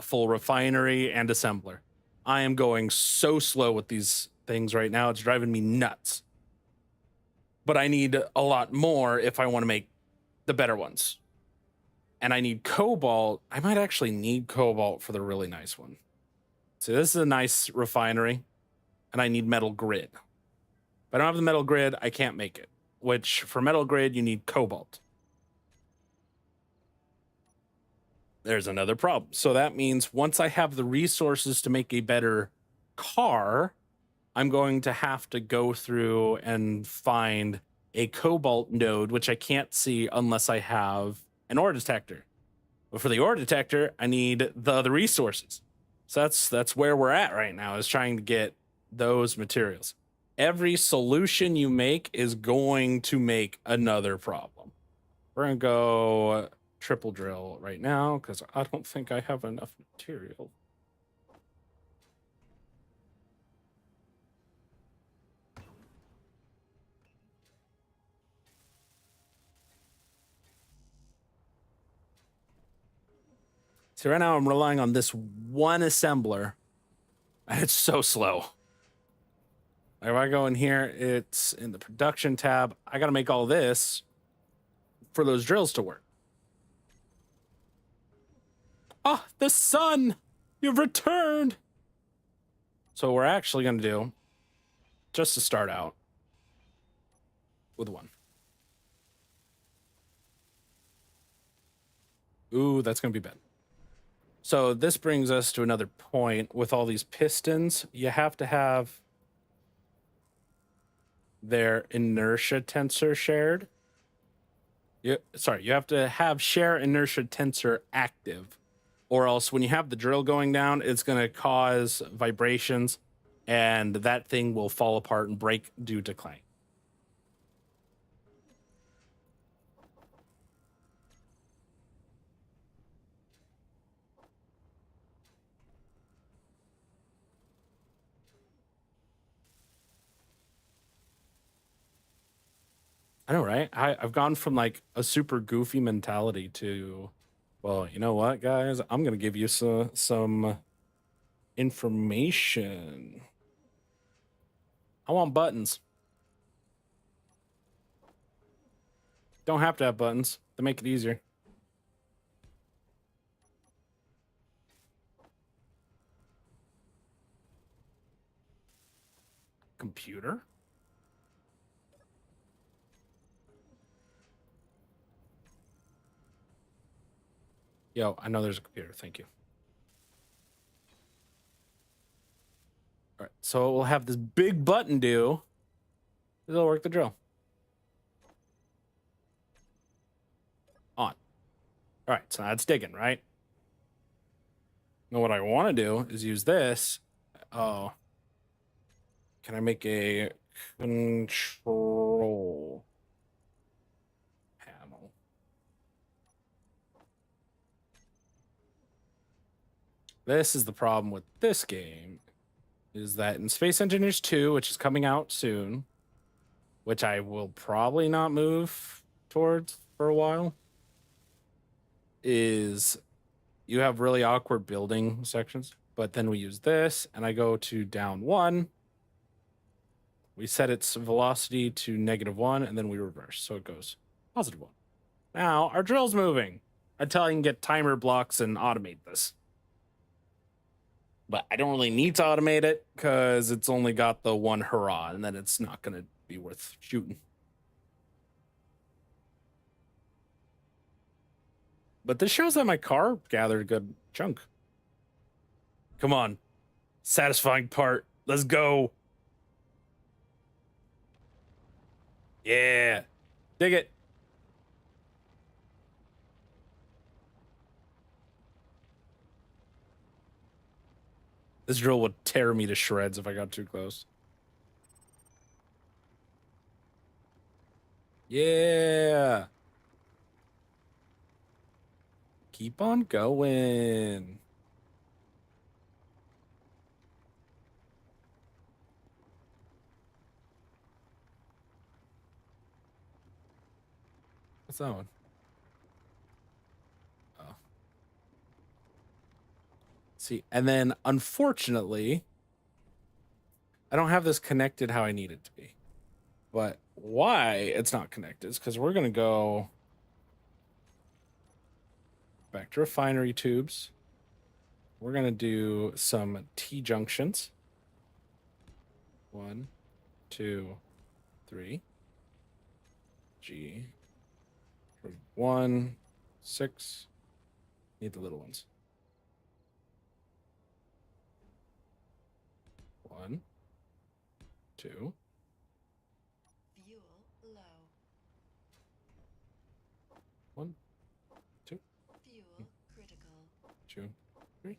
full refinery and assembler. I am going so slow with these things right now. It's driving me nuts. But I need a lot more if I want to make the better ones. And I need cobalt. I might actually need cobalt for the really nice one. So this is a nice refinery, and I need metal grid. If I don't have the metal grid, I can't make it, which for metal grid, you need cobalt. There's another problem. So that means once I have the resources to make a better car, I'm going to have to go through and find a cobalt node, which I can't see unless I have an ore detector. But for the ore detector, I need the other resources. So that's where we're at right now, is trying to get those materials. Every solution you make is going to make another problem. We're going to go triple drill right now because I don't think I have enough material. So right now I'm relying on this one assembler. It's so slow. If I go in here, it's in the production tab. I got to make all this for those drills to work. Oh, the sun! You've returned! So what we're actually going to do, just to start out, with one. Ooh, that's going to be bad. So this brings us to another point with all these pistons. You have to have their inertia tensor shared. You have to have share inertia tensor active, or else when you have the drill going down, it's going to cause vibrations and that thing will fall apart and break due to clank. I know, right? I've gone from like a super goofy mentality to, well, you know what, guys? I'm gonna give you some information. I want buttons. Don't have to have buttons to make it easier. Computer? Yo, I know there's a computer. Thank you. All right, so we'll have this big button do. It'll work the drill. On. All right, so now it's digging, right? Now what I want to do is use this. Oh. Can I make a control panel? This is the problem with this game, is that in Space Engineers 2, which is coming out soon, which I will probably not move towards for a while, is you have really awkward building sections. But then we use this, and I go to down 1. We set its velocity to -1, and then we reverse. So it goes +1. Now, our drill's moving until I can get timer blocks and automate this. But I don't really need to automate it because it's only got the one hurrah, and then it's not going to be worth shooting. But this shows that my car gathered a good chunk. Come on. Satisfying part. Let's go. Yeah. Dig it. This drill would tear me to shreds if I got too close. Yeah. Keep on going. What's that one? Oh. See, and then unfortunately, I don't have this connected how I need it to be. But why it's not connected is because we're going to go back to refinery tubes. We're going to do some T-junctions. 1, 2, 3. G. 1, 6. Need the little ones. 1, 2. Fuel low. 1, 2. Fuel critical. 2, 3.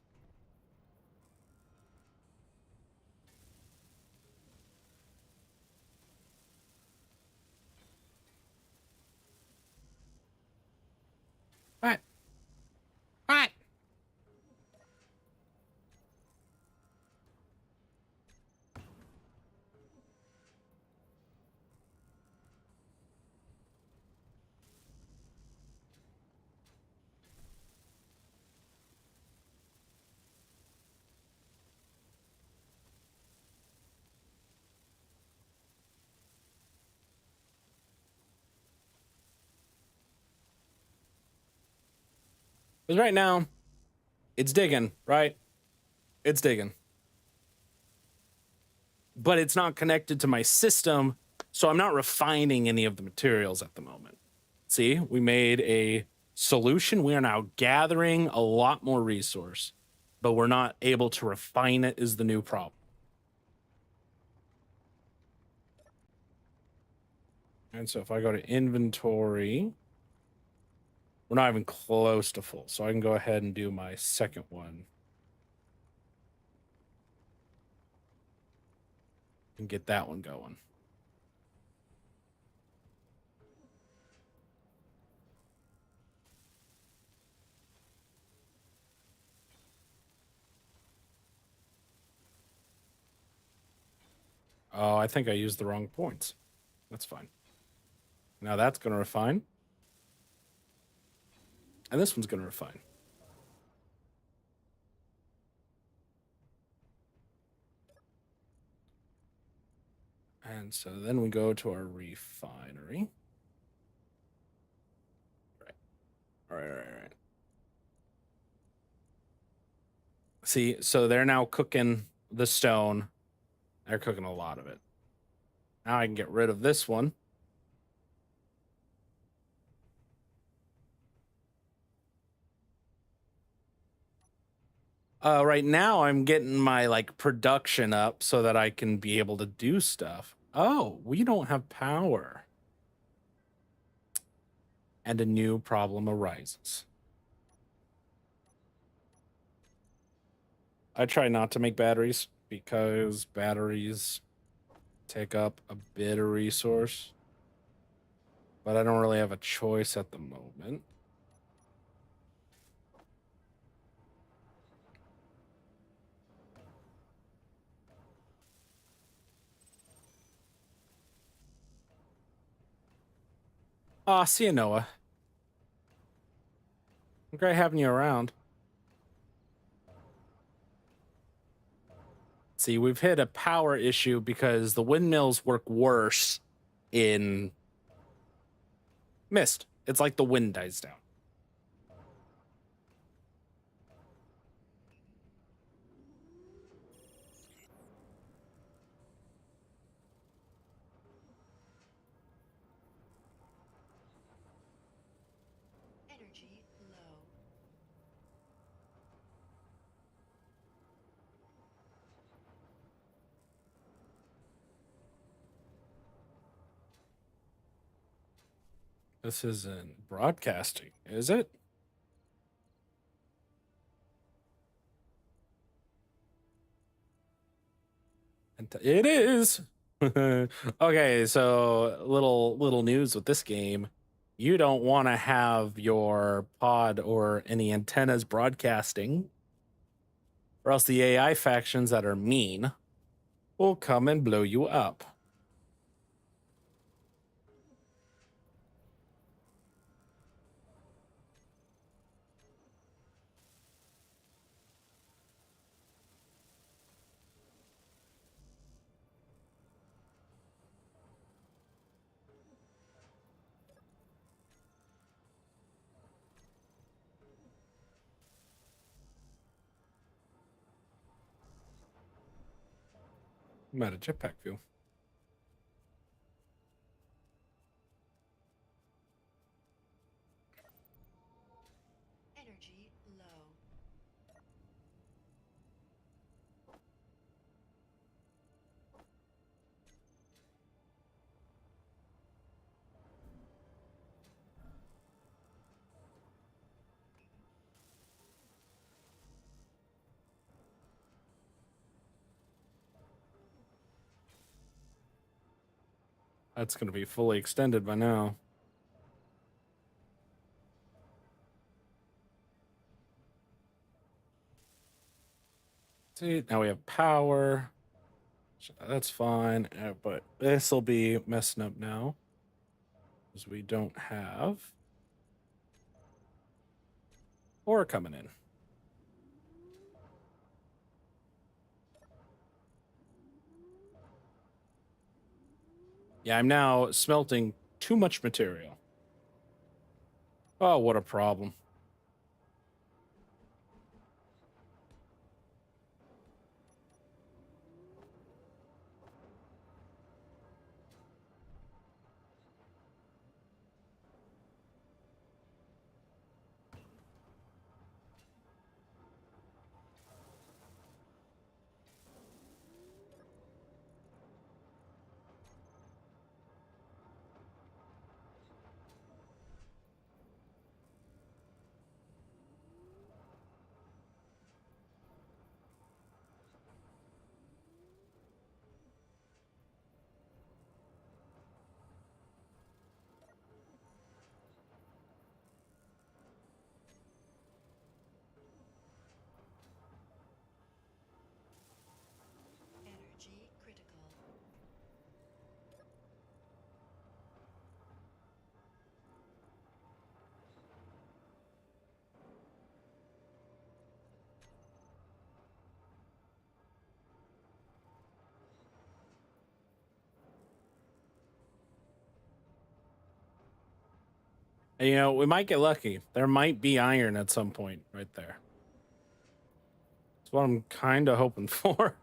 All right. All right. Because right now, it's digging, right? It's digging. But it's not connected to my system, so I'm not refining any of the materials at the moment. See, we made a solution. We are now gathering a lot more resource, but we're not able to refine it is the new problem. And so if I go to inventory, we're not even close to full. So I can go ahead and do my second one. And get that one going. Oh, I think I used the wrong points. That's fine. Now that's going to refine. And this one's going to refine. And so then we go to our refinery. All right. See, so they're now cooking the stone. They're cooking a lot of it. Now I can get rid of this one. Right now I'm getting my like production up so that I can be able to do stuff. Oh, we don't have power. And a new problem arises. I try not to make batteries because batteries take up a bit of resource. But I don't really have a choice at the moment. See you, Noah. Great having you around. See, we've hit a power issue because the windmills work worse in mist. It's like the wind dies down. Energy low. This isn't broadcasting, is it? It is. Okay, so little news with this game. You don't want to have your pod or any antennas broadcasting, or else the AI factions that are mean will come and blow you up. I'm out of jetpack fuel. Energy low. That's going to be fully extended by now. See, now we have power. That's fine, but this will be messing up now because we don't have ore coming in. Yeah, I'm now smelting too much material. Oh, what a problem. Energy critical. And, you know, we might get lucky. There might be iron at some point right there. That's what I'm kind of hoping for.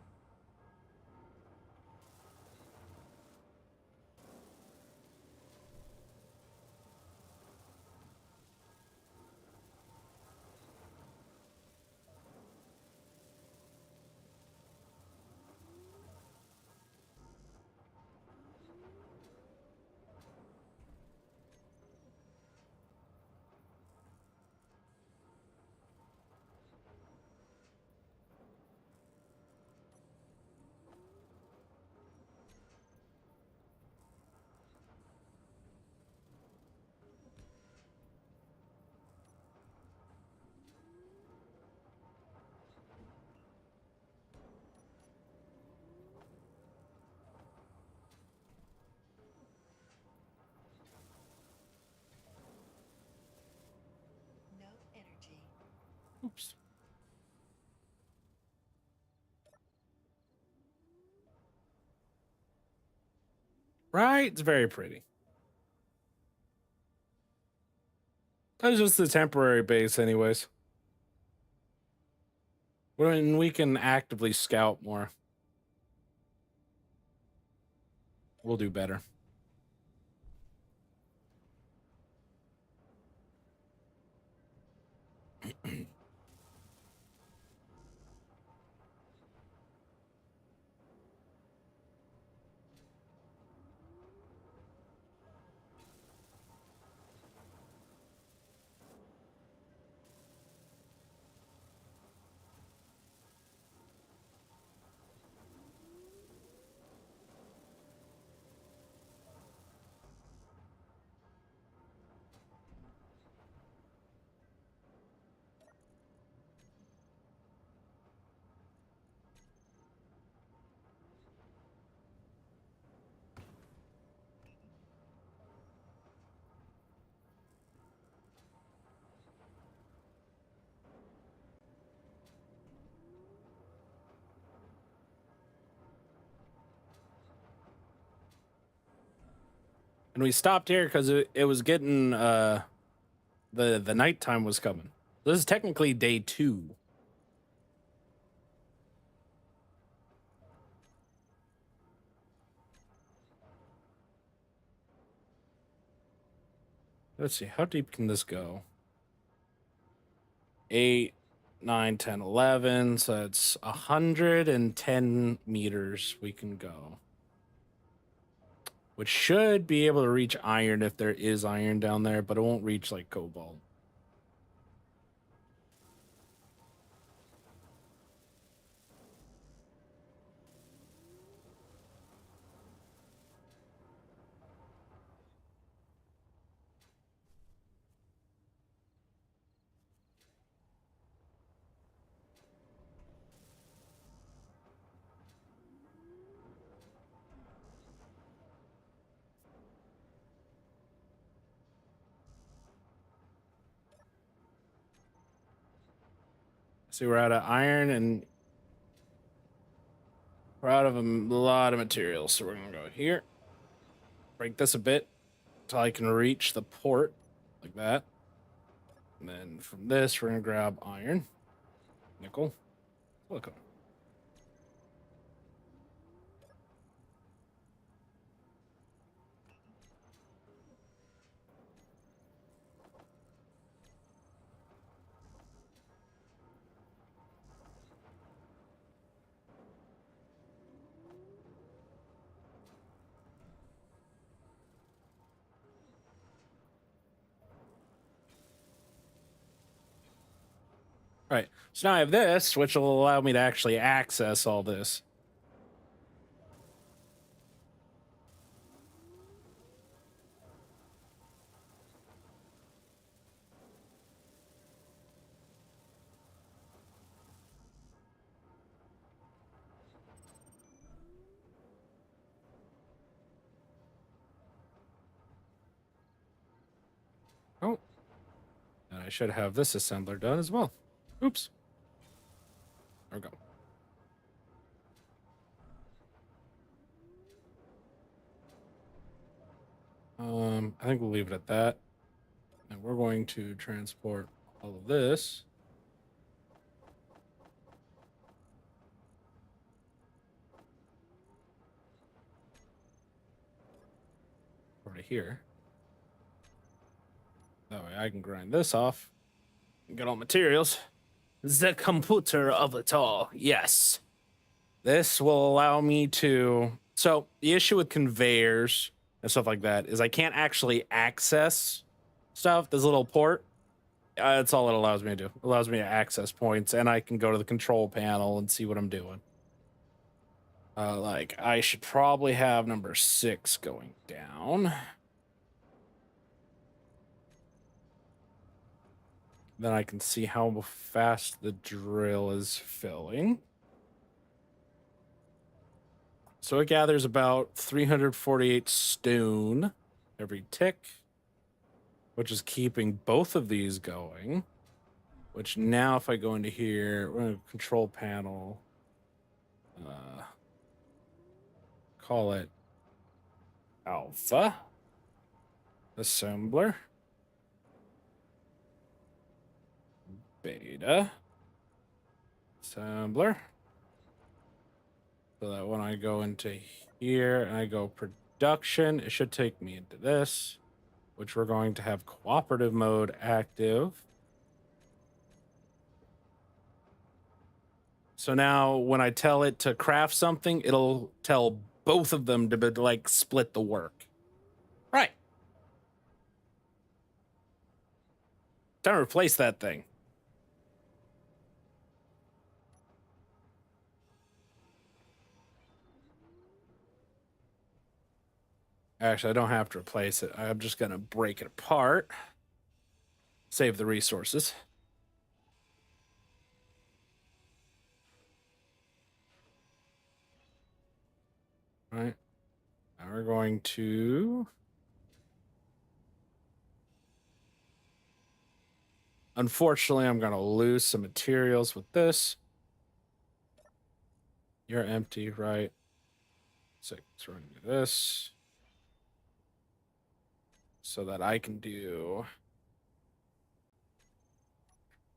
No energy. Oops. Right? It's very pretty. That's just the temporary base, anyways. When we can actively scout more, we'll do better. And we stopped here because it was getting the nighttime was coming. This is technically day 2. Let's see, how deep can this go? 8, 9, 10, 11. So it's 110 meters we can go. Which should be able to reach iron if there is iron down there, but it won't reach like cobalt. See, we're out of iron and we're out of a lot of materials. So we're going to go here, break this a bit until I can reach the port like that. And then from this, we're going to grab iron, nickel, silicone. All right, so now I have this, which will allow me to actually access all this. Oh, and I should have this assembler done as well. Oops. There we go. I think we'll leave it at that. And we're going to transport all of this. Over to here. That way I can grind this off and get all materials. The computer of it all. Yes. This will allow me to. So, the issue with conveyors and stuff like that is I can't actually access stuff. This little port, that's all it allows me to do. It allows me to access points, and I can go to the control panel and see what I'm doing. Like, I should probably have number 6 going down. Then I can see how fast the drill is filling. So it gathers about 348 stone every tick, which is keeping both of these going. Which now, if I go into here, we're going to control panel. Call it alpha assembler, beta assembler. So that when I go into here and I go production, it should take me into this, which we're going to have cooperative mode active. So now when I tell it to craft something, it'll tell both of them to like split the work. Right. Time to replace that thing. Actually, I don't have to replace it. I'm just going to break it apart. Save the resources. All right. Now we're going to... Unfortunately, I'm going to lose some materials with this. You're empty, right? 6, we're going to do this. so that I can do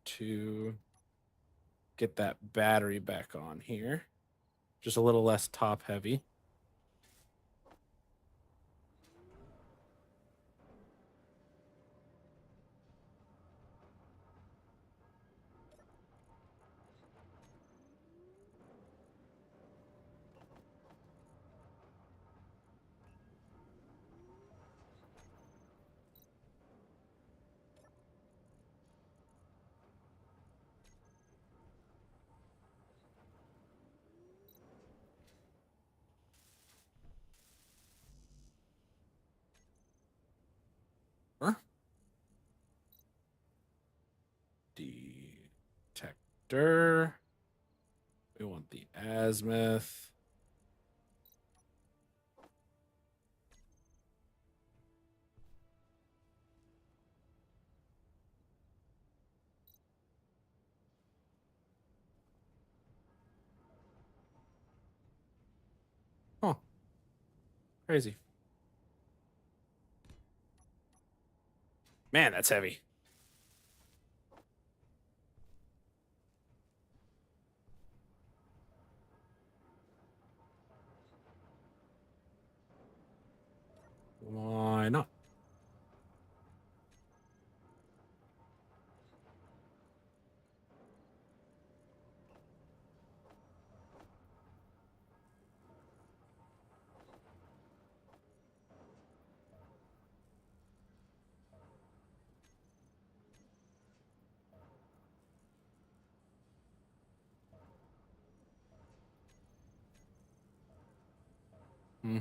to get that battery back on here. Just a little less top heavy. Detector. We want the azimuth. Huh. Crazy. Man, that's heavy. Why not? Hmm.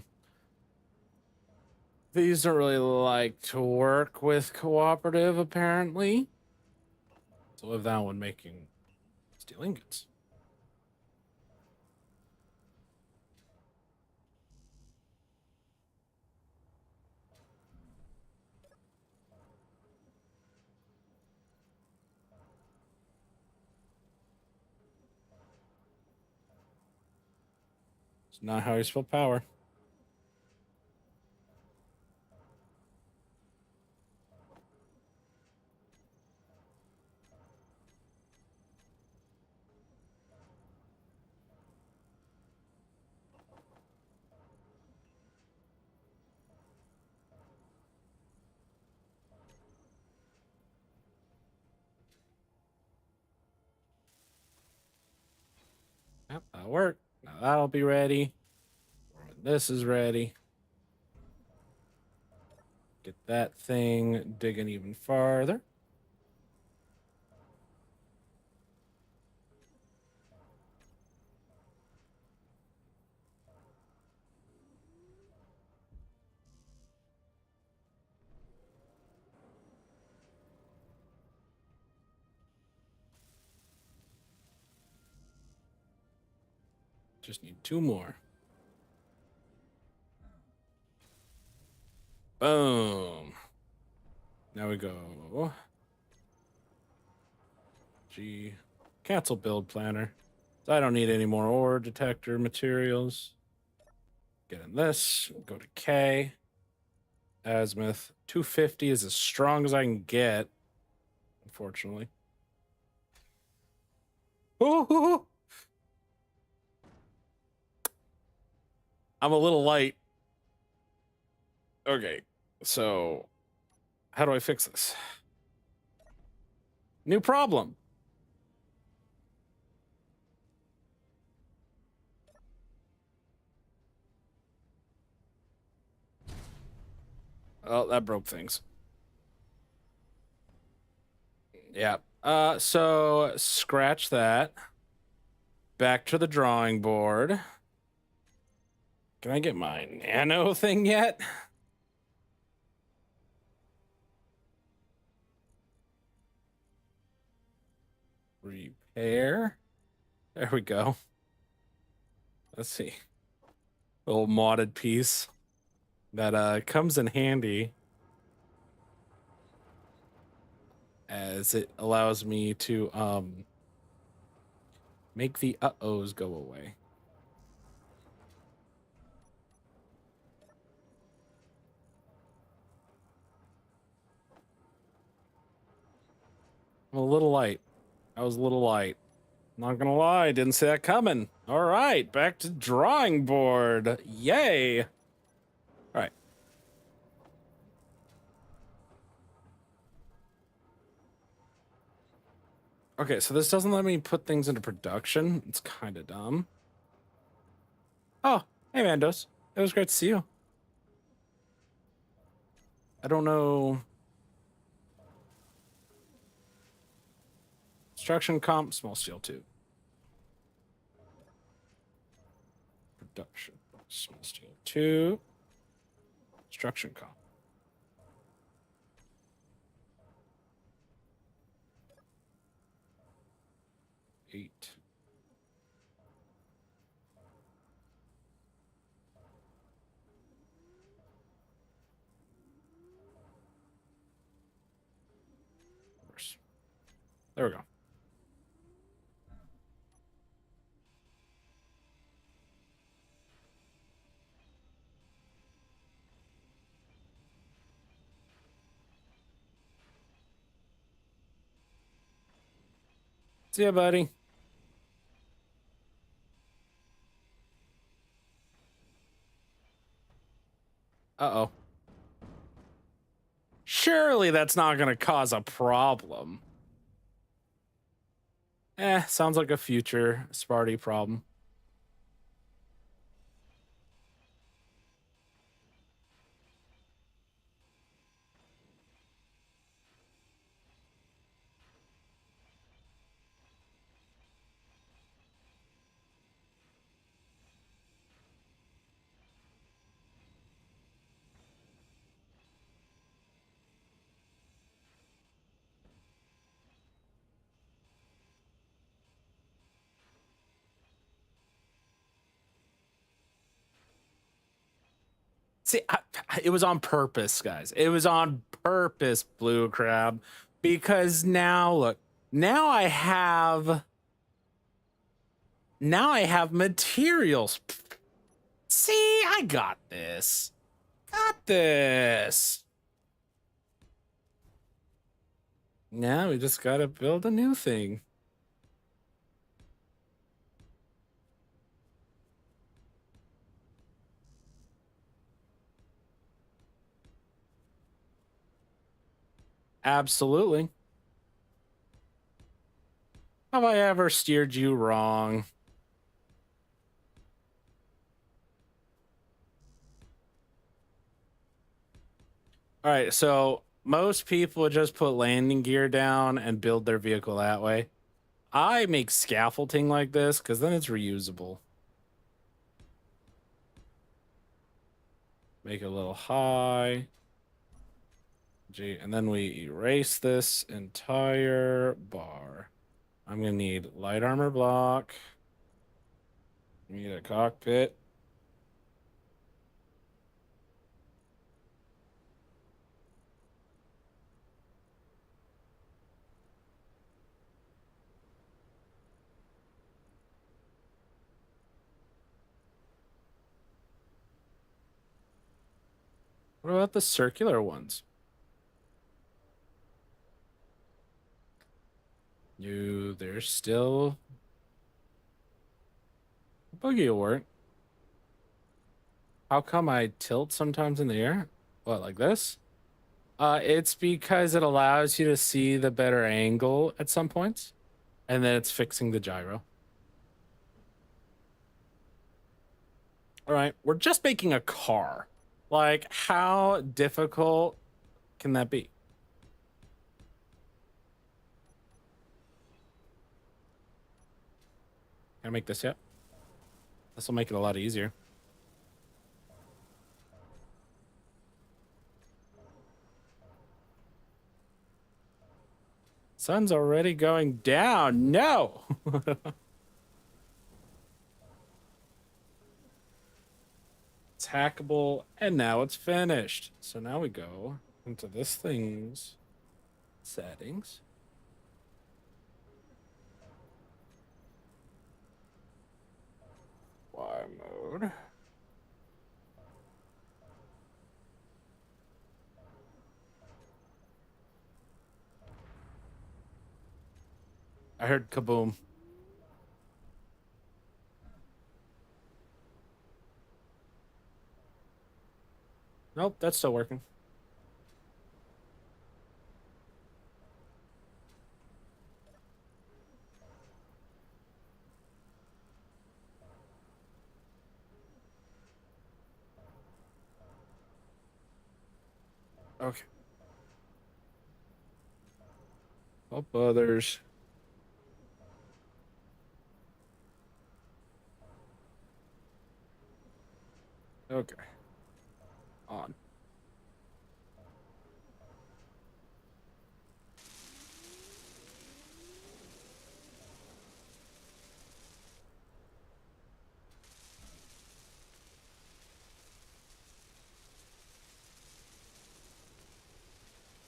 These don't really like to work with cooperative, apparently. So with that one making steel ingots. It's not how you spell power. Yep, that'll work. Now that'll be ready. When this is ready. Get that thing digging even farther. Just need 2 more. Boom. Now we go. G. Cancel build planner. So I don't need any more ore detector materials. Get in this. Go to K. Azimuth. 250 is as strong as I can get. Unfortunately. Ooh. I'm a little light. Okay, so how do I fix this? New problem. Oh, that broke things. Yeah. So scratch that. Back to the drawing board. Can I get my nano thing yet? Repair. There we go. Let's see. Little modded piece that comes in handy as it allows me to make the uh-ohs go away. I'm a little light. I was a little light. Not gonna lie, didn't see that coming. All right, back to drawing board. Yay. All right. Okay, so this doesn't let me put things into production. It's kind of dumb. Oh, hey, Mandos. It was great to see you. I don't know. Construction comp, small steel 2. Production, small steel 2. Construction comp. 8. There we go. See ya, buddy. Uh-oh. Surely that's not going to cause a problem. Sounds like a future Sparty problem. See, it was on purpose, guys. It was on purpose, Blue Crab, because now look, now I have materials. See, I got this. Got this. Now we just gotta build a new thing. Absolutely. Have I ever steered you wrong? All right, so most people just put landing gear down and build their vehicle that way. I make scaffolding like this because then it's reusable. Make it a little high. Gee, and then we erase this entire bar. I'm gonna need light armor block. We need a cockpit. What about the circular ones? No, there's still buggy will work. How come I tilt sometimes in the air? What, like this? It's because it allows you to see the better angle at some points, and then it's fixing the gyro. All right, we're just making a car. Like, how difficult can that be? Can I make this yet? This will make it a lot easier. Sun's already going down. No! It's hackable, and now it's finished. So now we go into this thing's settings. Y mode. I heard kaboom. Nope, that's still working. Okay. Help others. Okay. On.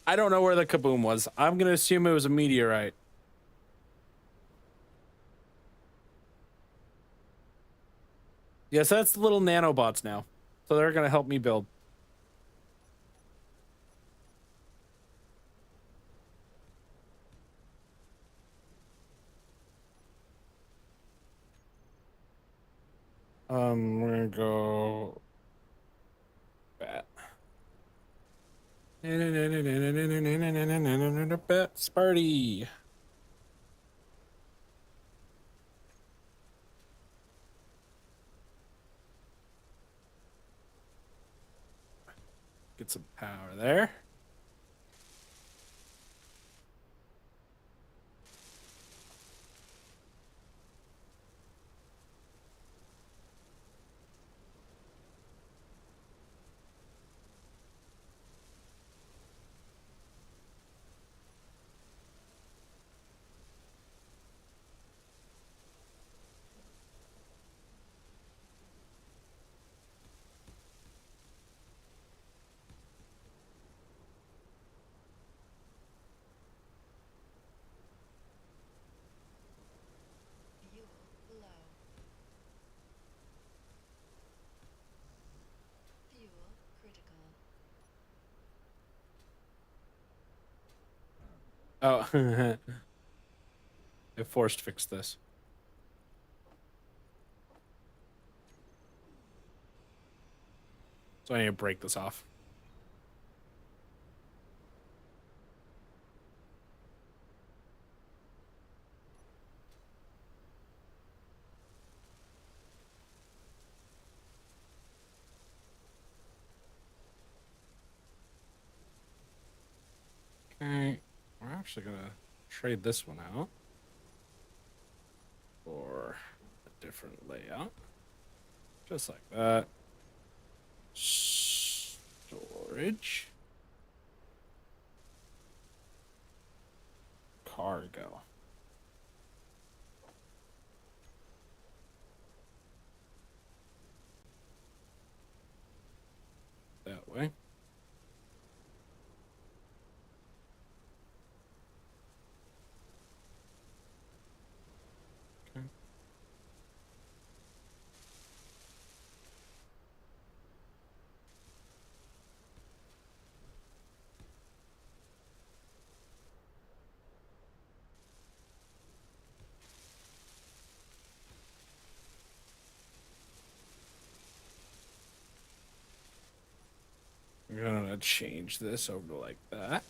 I don't know where the kaboom was. I'm gonna assume it was a meteorite. Yes, that's the little nanobots now. So they're gonna help me build. We're gonna go bat. Bet Sparty. Get some power there. Fuel low. Fuel critical. Oh, I forced fix this. So I need to break this off. Okay, we're actually gonna trade this one out for a different layout. Just like that. Storage. Cargo. That way. Okay. I'm gonna change this over to like that.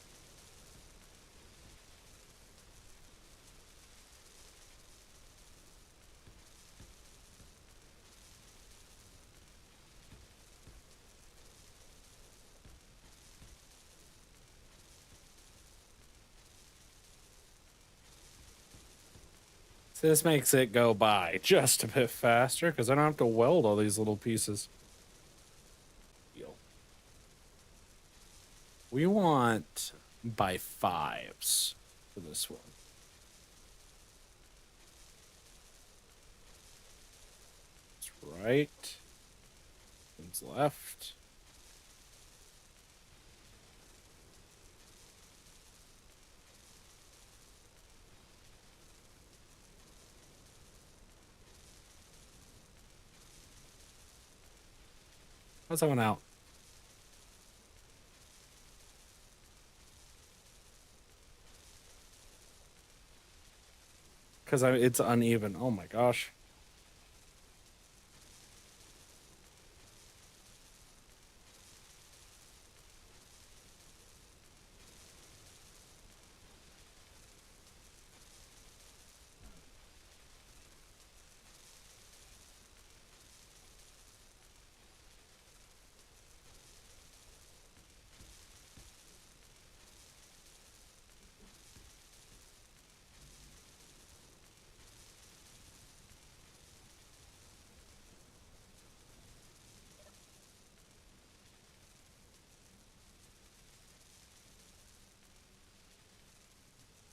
So this makes it go by just a bit faster because I don't have to weld all these little pieces. We want by fives for this one. It's right. One's left. How's that one out? because it's uneven. Oh my gosh.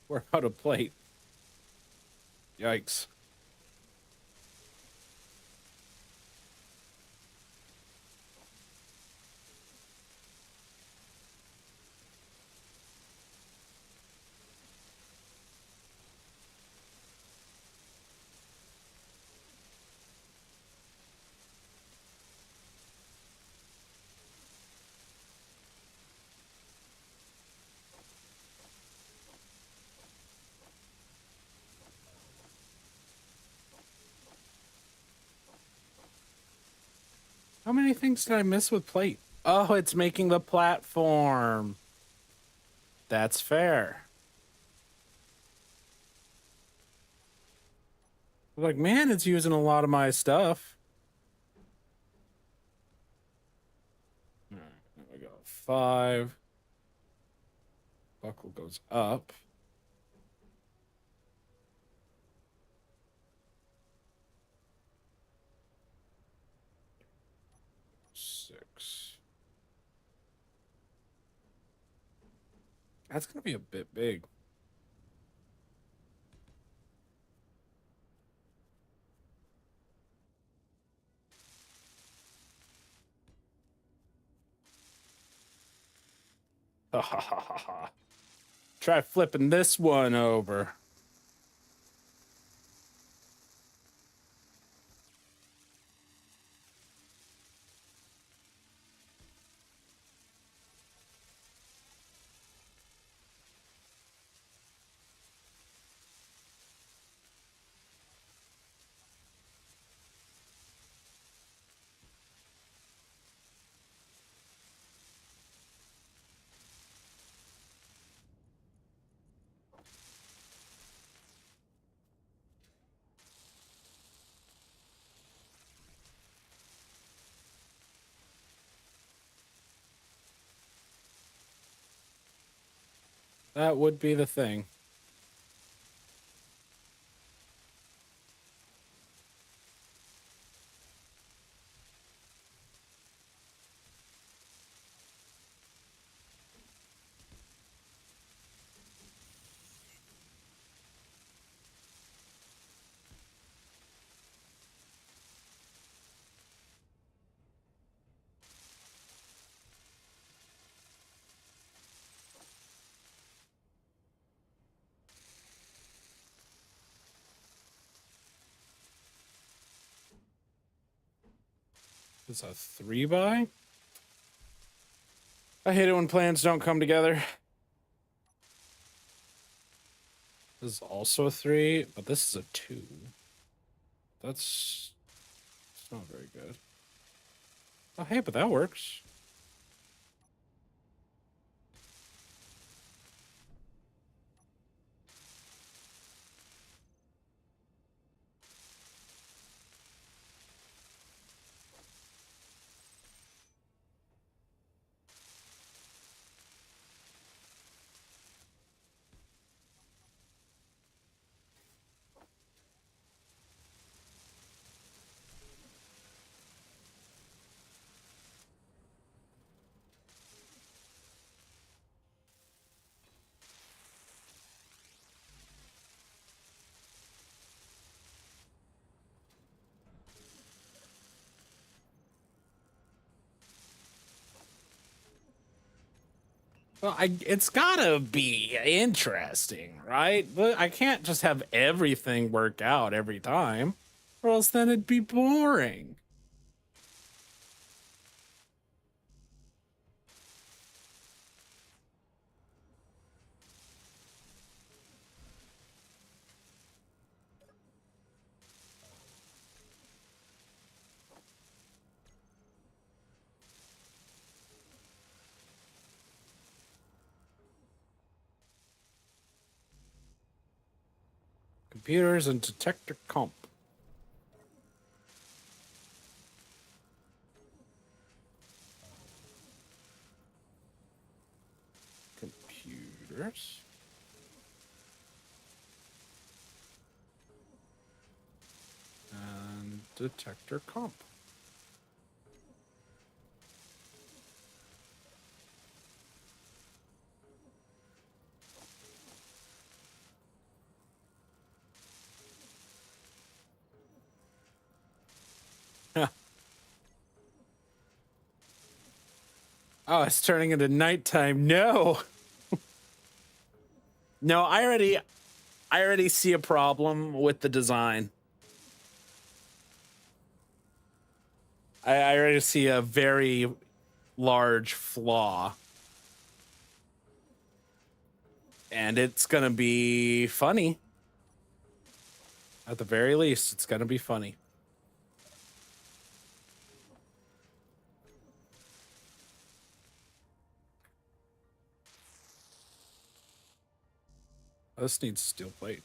We're out of plate. Yikes. How many things did I miss with plate? Oh, it's making the platform. That's fair. Like, man, it's using a lot of my stuff. All right, there we go. 5. Buckle goes up. 6. That's gonna be a bit big. Ha ha ha ha ha. Try flipping this one over. That would be the thing. It's a 3 by. I hate it when plans don't come together. This is also a 3, but this is a 2. That's not very good. Oh, hey, but that works. Well, it's gotta be interesting, right? But I can't just have everything work out every time, or else then it'd be boring. Computers and detector comp. Computers. And detector comp. Huh. Oh, it's turning into nighttime. No. No, I already see a problem with the design. I already see a very large flaw. And it's gonna be funny. At the very least, it's gonna be funny. This needs steel plate.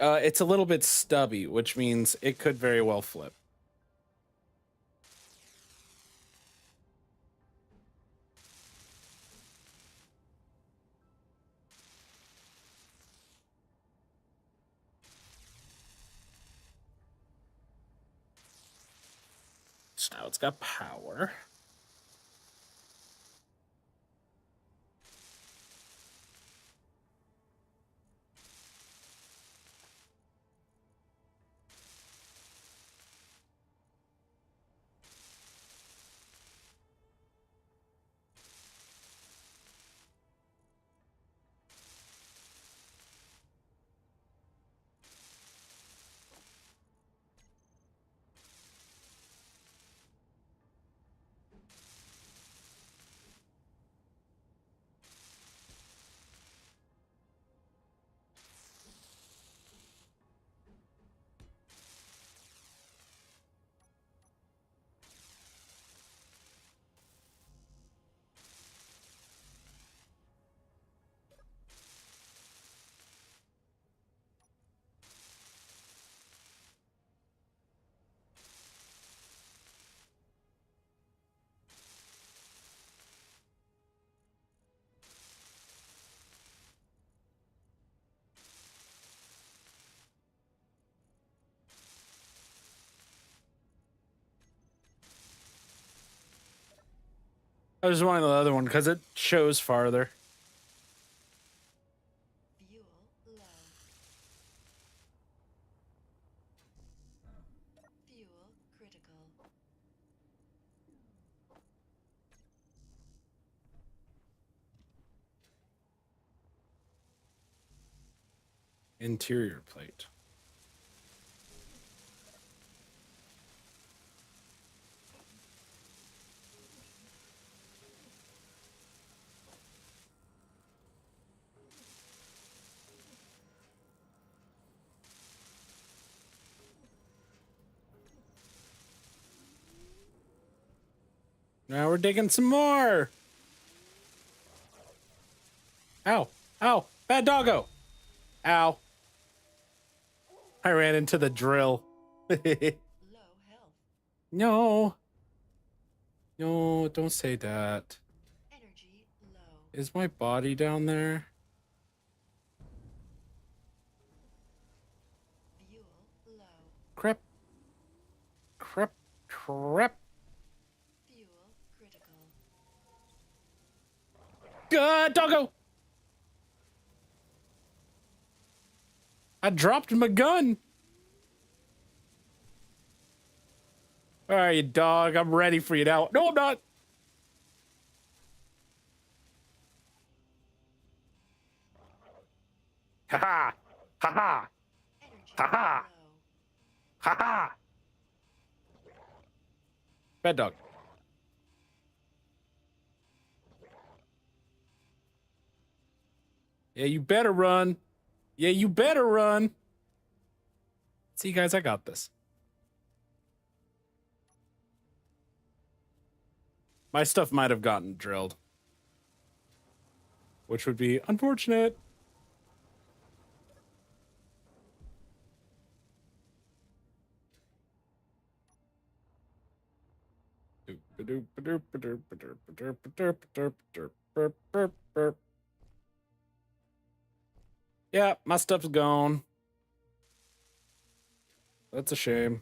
It's a little bit stubby, which means it could very well flip. So now it's got power. I was wanting the other one because it shows farther. Fuel low. Fuel critical. Interior plate. Now we're digging some more. Ow. Ow. Bad doggo. Ow. I ran into the drill. Low health. No. No, don't say that. Energy low. Is my body down there? Fuel low. Crap. Crap. Crap. Fuel critical. Good doggo. I dropped my gun. All right, you dog. I'm ready for you now. No, I'm not. Ha ha. Ha ha. Energy Ha-ha. low. Ha ha. Bad dog. Yeah, you better run. Yeah, you better run. See, guys, I got this. My stuff might have gotten drilled, which would be unfortunate. Yeah, my stuff's gone. That's a shame.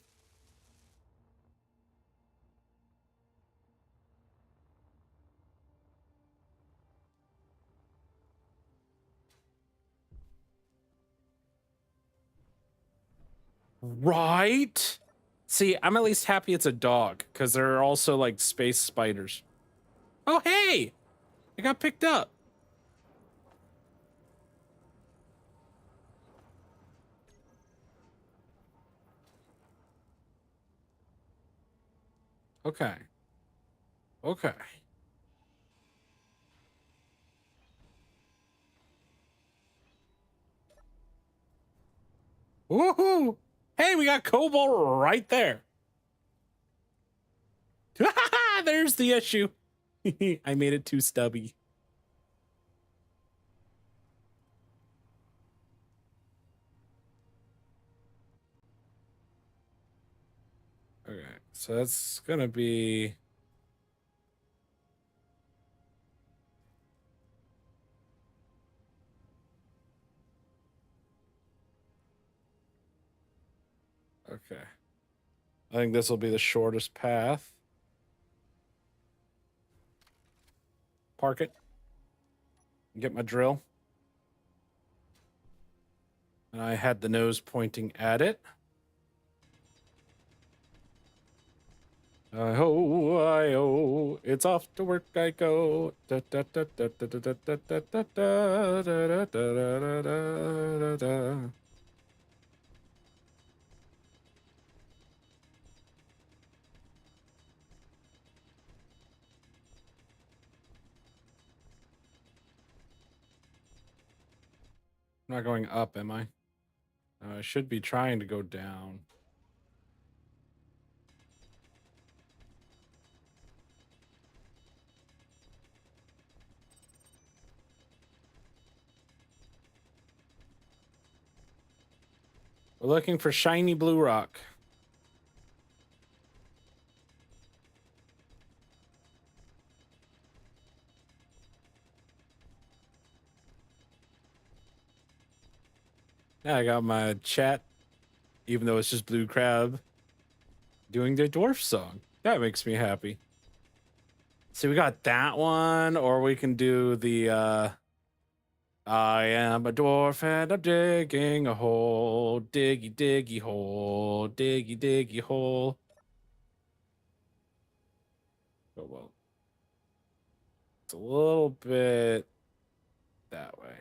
Right? See, I'm at least happy it's a dog, because there are also, like, space spiders. Oh, hey! I got picked up. Okay. Okay. Woohoo! Hey, we got Cobalt right there. There's the issue. I made it too stubby. Okay, so that's gonna be... Okay. I think this will be the shortest path. Park it. Get my drill. And I had the nose pointing at it. I-ho, it's off to work I go. Da, da, da, da, da, da, da, da, da, da, da, da, da, da, da, da. I'm not going up, am I? I should be trying to go down. We're looking for shiny blue rock. Yeah, I got my chat, even though it's just blue crab, doing their dwarf song. That makes me happy. See, we got that one, or we can do the I am a dwarf and I'm digging a hole, diggy diggy hole, diggy diggy hole. Oh well. It's a little bit that way.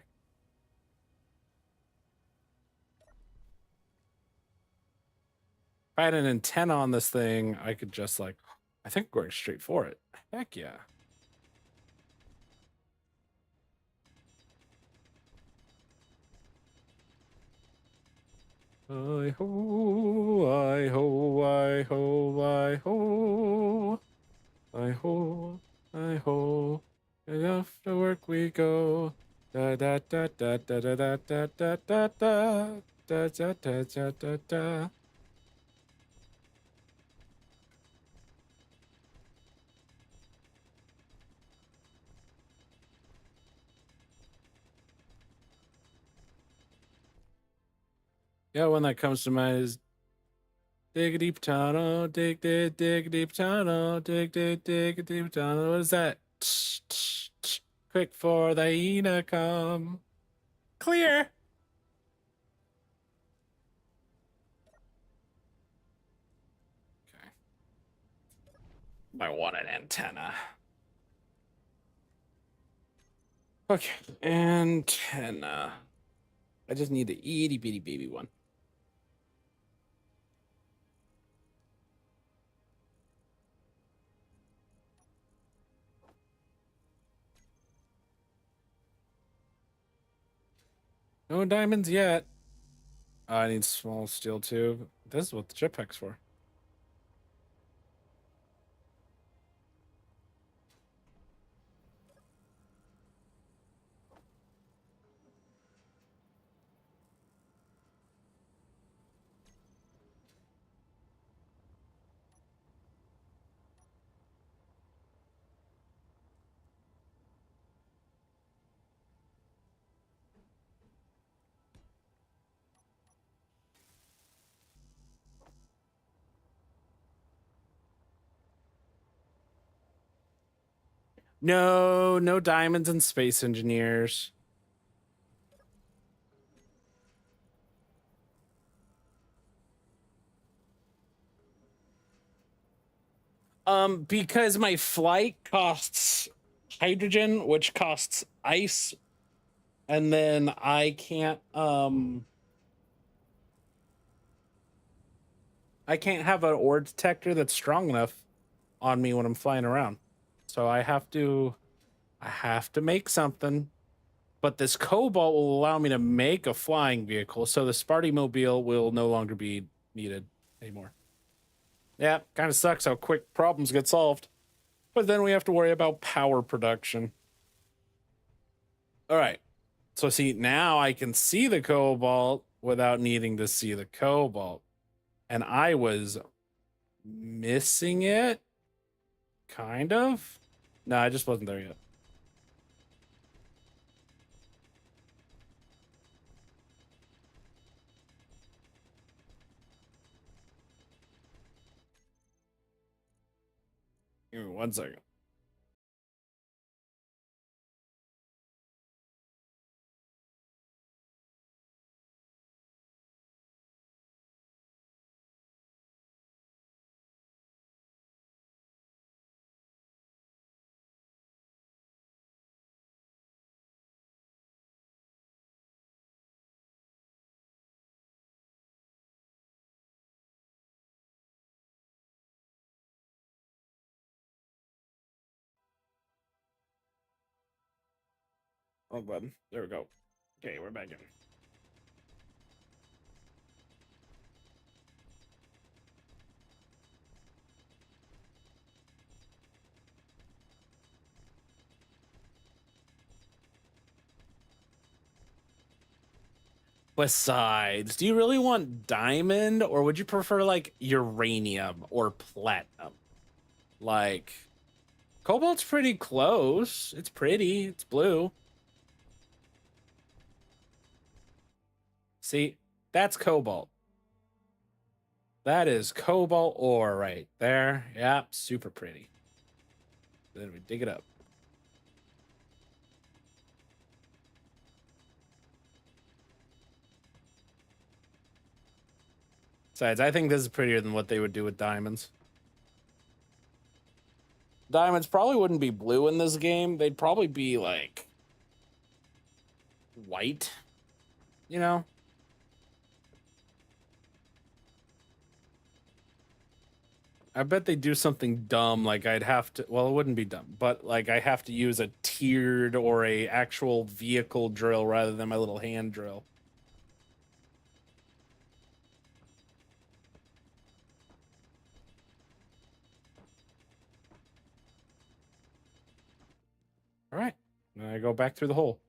If I had an antenna on this thing, I could just like, I think we're going straight for it. Heck yeah. I ho, I ho, I ho, I ho, I ho, I ho, and off to work we go. Da da da da da da da da da da da da da da da da da. Yeah, one that comes to mind is dig a deep tunnel, dig dig a deep tunnel, dig a deep tunnel. What is that? Quick for the hyena come. Clear. Okay. I want an antenna. Okay, antenna. I just need the itty bitty baby one. No diamonds yet. I need small steel tube. This is what the jetpack's for. No, no diamonds and space engineers. Because my flight costs hydrogen, which costs ice, and then I can't have an ore detector that's strong enough on me when I'm flying around. So I have to make something. But this cobalt will allow me to make a flying vehicle, so the Sparty Mobile will no longer be needed anymore. Yeah, kind of sucks how quick problems get solved. But then we have to worry about power production. All right. So see, now I can see the cobalt without needing to see the cobalt. And I was missing it, kind of. No, I just wasn't there yet. Give me 1 second. Wrong button. There we go. Okay, we're back in. Besides, do you really want diamond or would you prefer like uranium or platinum? Like, cobalt's pretty close. It's pretty. It's blue. See, that's cobalt. That is cobalt ore right there. Yep, super pretty. Then we dig it up. Besides, I think this is prettier than what they would do with diamonds. Diamonds probably wouldn't be blue in this game. They'd probably be like white, you know? I bet they do something dumb like I'd have to, well, it wouldn't be dumb, but like I have to use a tiered or a actual vehicle drill rather than my little hand drill. All right. Now I go back through the hole.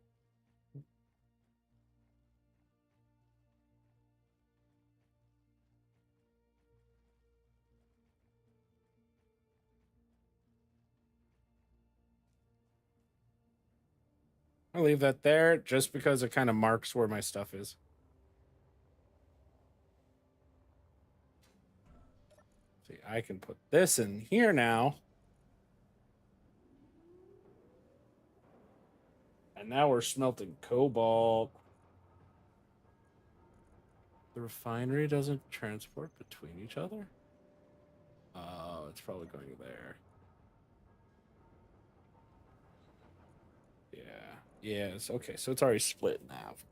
I'll leave that there just because it kind of marks where my stuff is. See, I can put this in here now. And now we're smelting cobalt. The refinery doesn't transport between each other? Oh, it's probably going there. Yeah. Yes. Okay, so it's already split in half.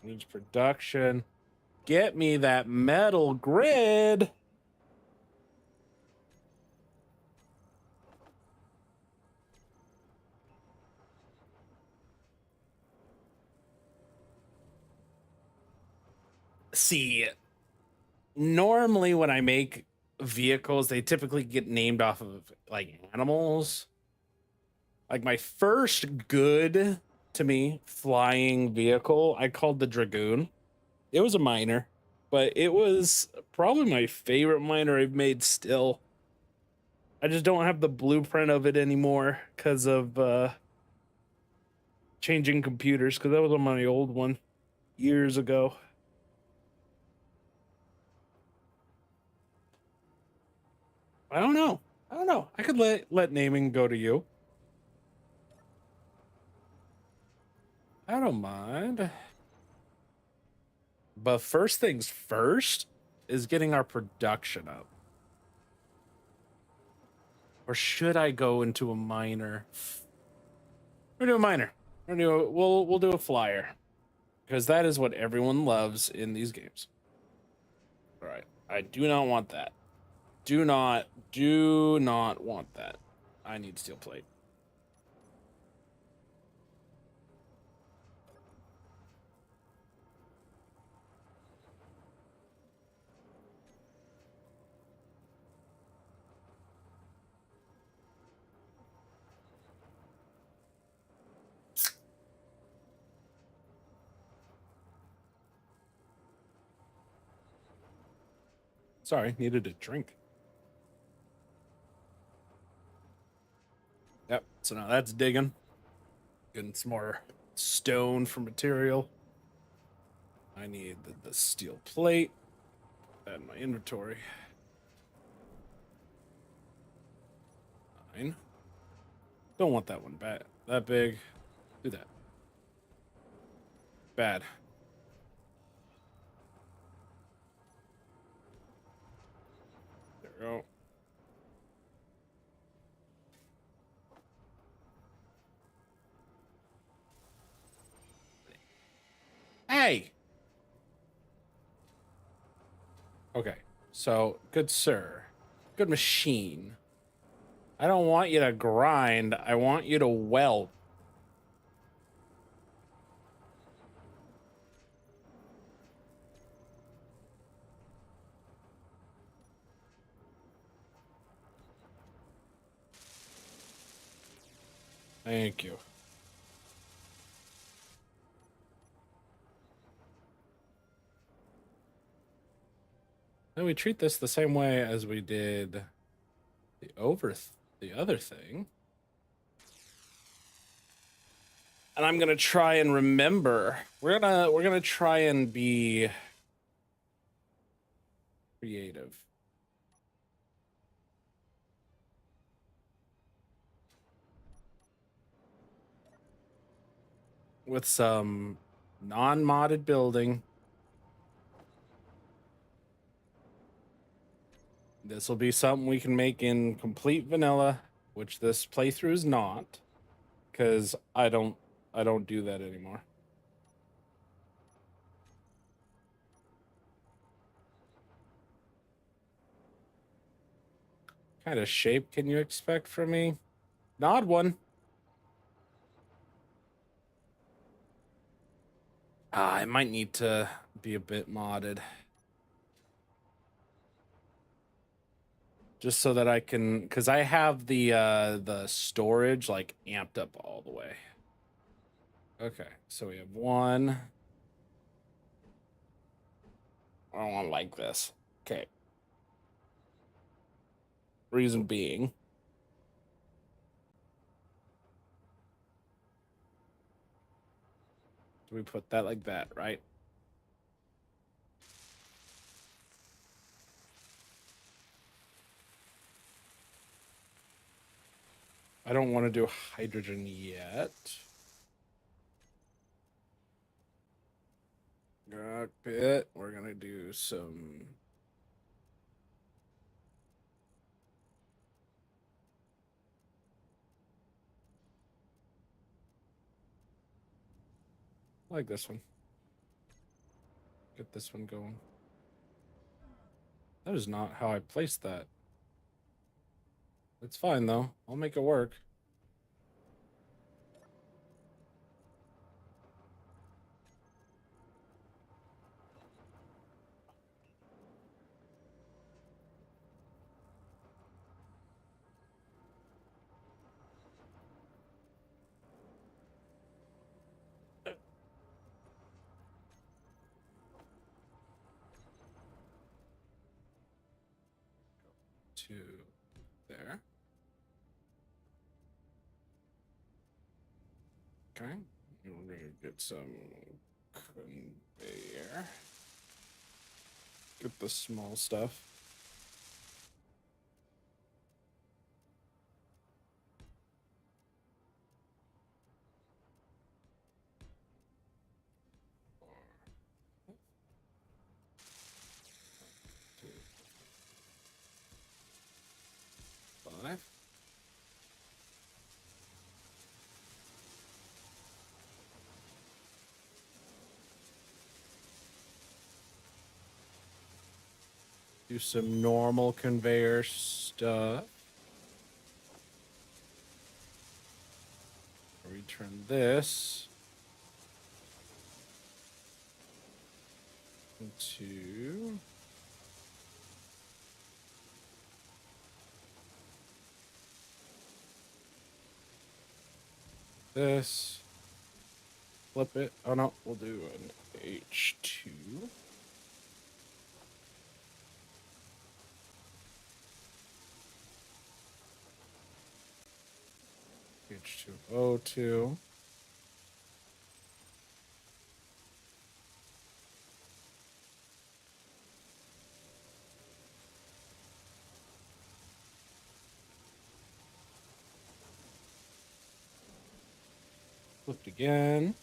Needs production. Get me that metal grid. See, normally when I make vehicles, they typically get named off of like animals. Like my first good to me flying vehicle, I called the Dragoon. It was a miner, but it was probably my favorite miner I've made still. I just don't have the blueprint of it anymore because of changing computers, because that was on my old one years ago. I don't know. I could let naming go to you. I don't mind. But first things first is getting our production up. Or should I go into a miner? We're gonna do a miner. We'll do a flyer. Because that is what everyone loves in these games. Alright. I do not want that. Do not want that. I need steel plate. Sorry, needed a drink. Yep, so now that's digging. Getting some more stone for material. I need the steel plate. Add my inventory. 9. Don't want that one that big. Do that. Bad. There we go. Hey! Okay, so, good sir. Good machine. I don't want you to grind. I want you to weld. Thank you. And we treat this the same way as we did the other thing. And I'm gonna try and remember. We're gonna try and be creative. With some non-modded building. This will be something we can make in complete vanilla, which this playthrough is not, because I don't do that anymore. What kind of shape can you expect from me? An odd one. I might need to be a bit modded. Just so that I can, because I have the storage like amped up all the way. Okay, so we have one. I don't want to like this. Okay. Reason being. Do we put that like that, right? I don't want to do hydrogen yet. Cockpit. We're gonna do some. I like this one. Get this one going. That is not how I placed that. It's fine though. I'll make it work. To there. Okay. We're gonna get some conveyor. Get the small stuff. Do some normal conveyor stuff. Return this into this. Flip it. Oh no, we'll do an H2. H2O2. Flipped again.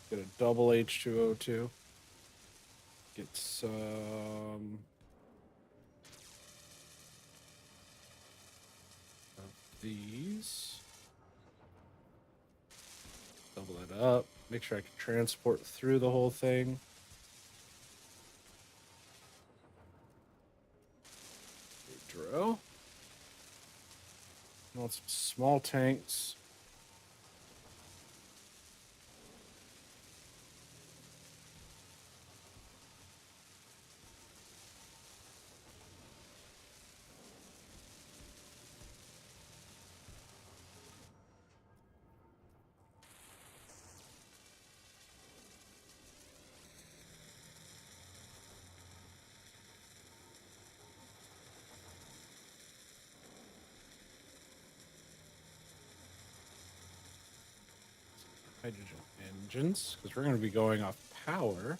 Get a double H2O2. Get some of these. Double it up. Make sure I can transport through the whole thing. Drill. Want some small tanks. Hydrogen engines, because we're going to be going off power.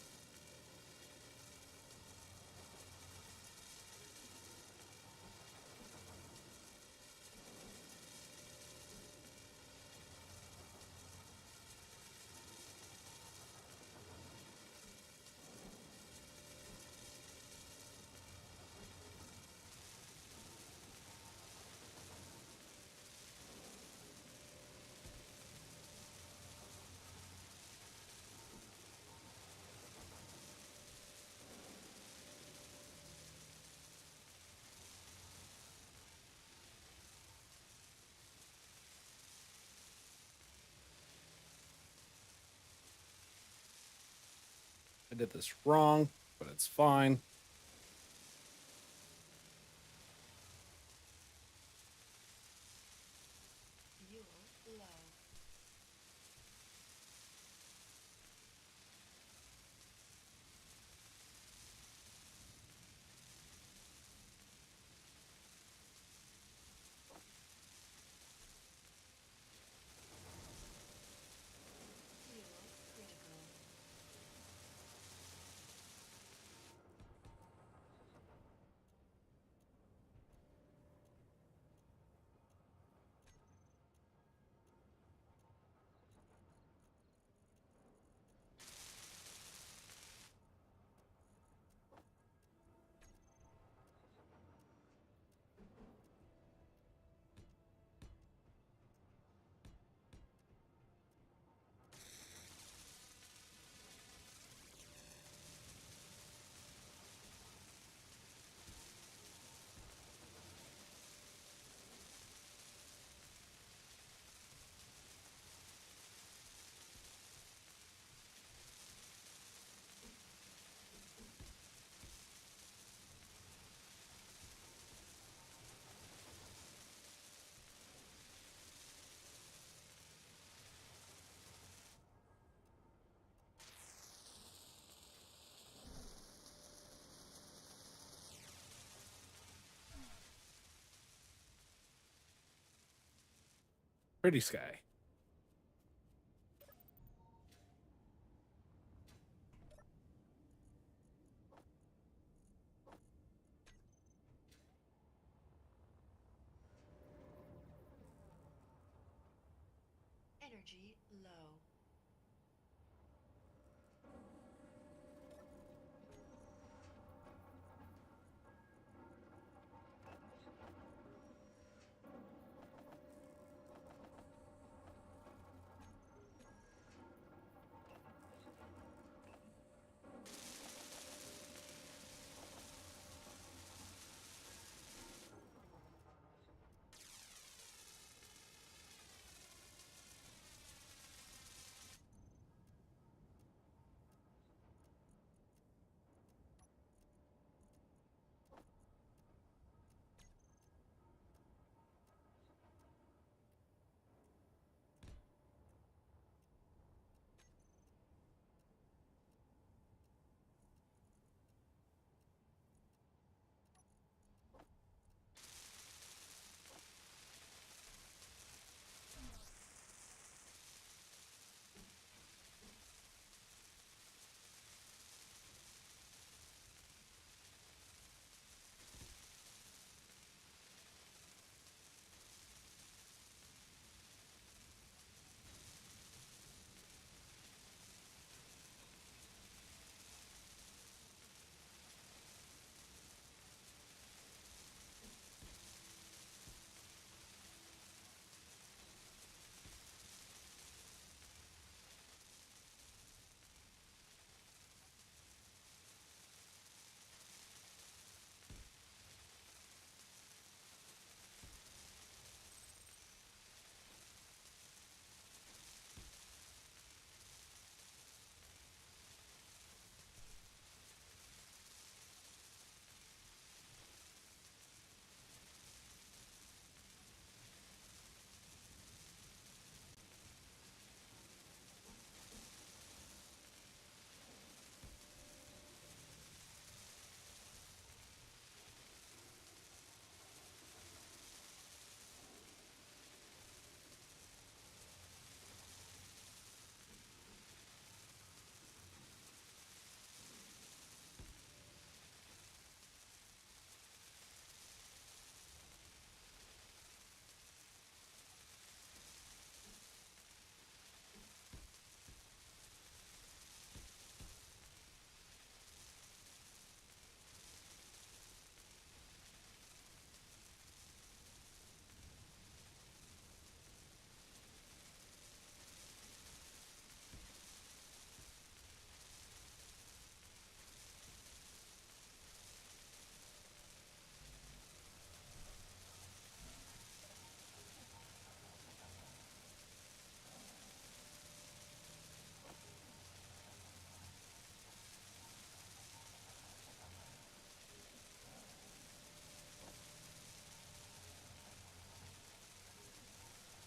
I did this wrong, but it's fine. Fuel low. Fuel critical. Pretty sky. Energy low.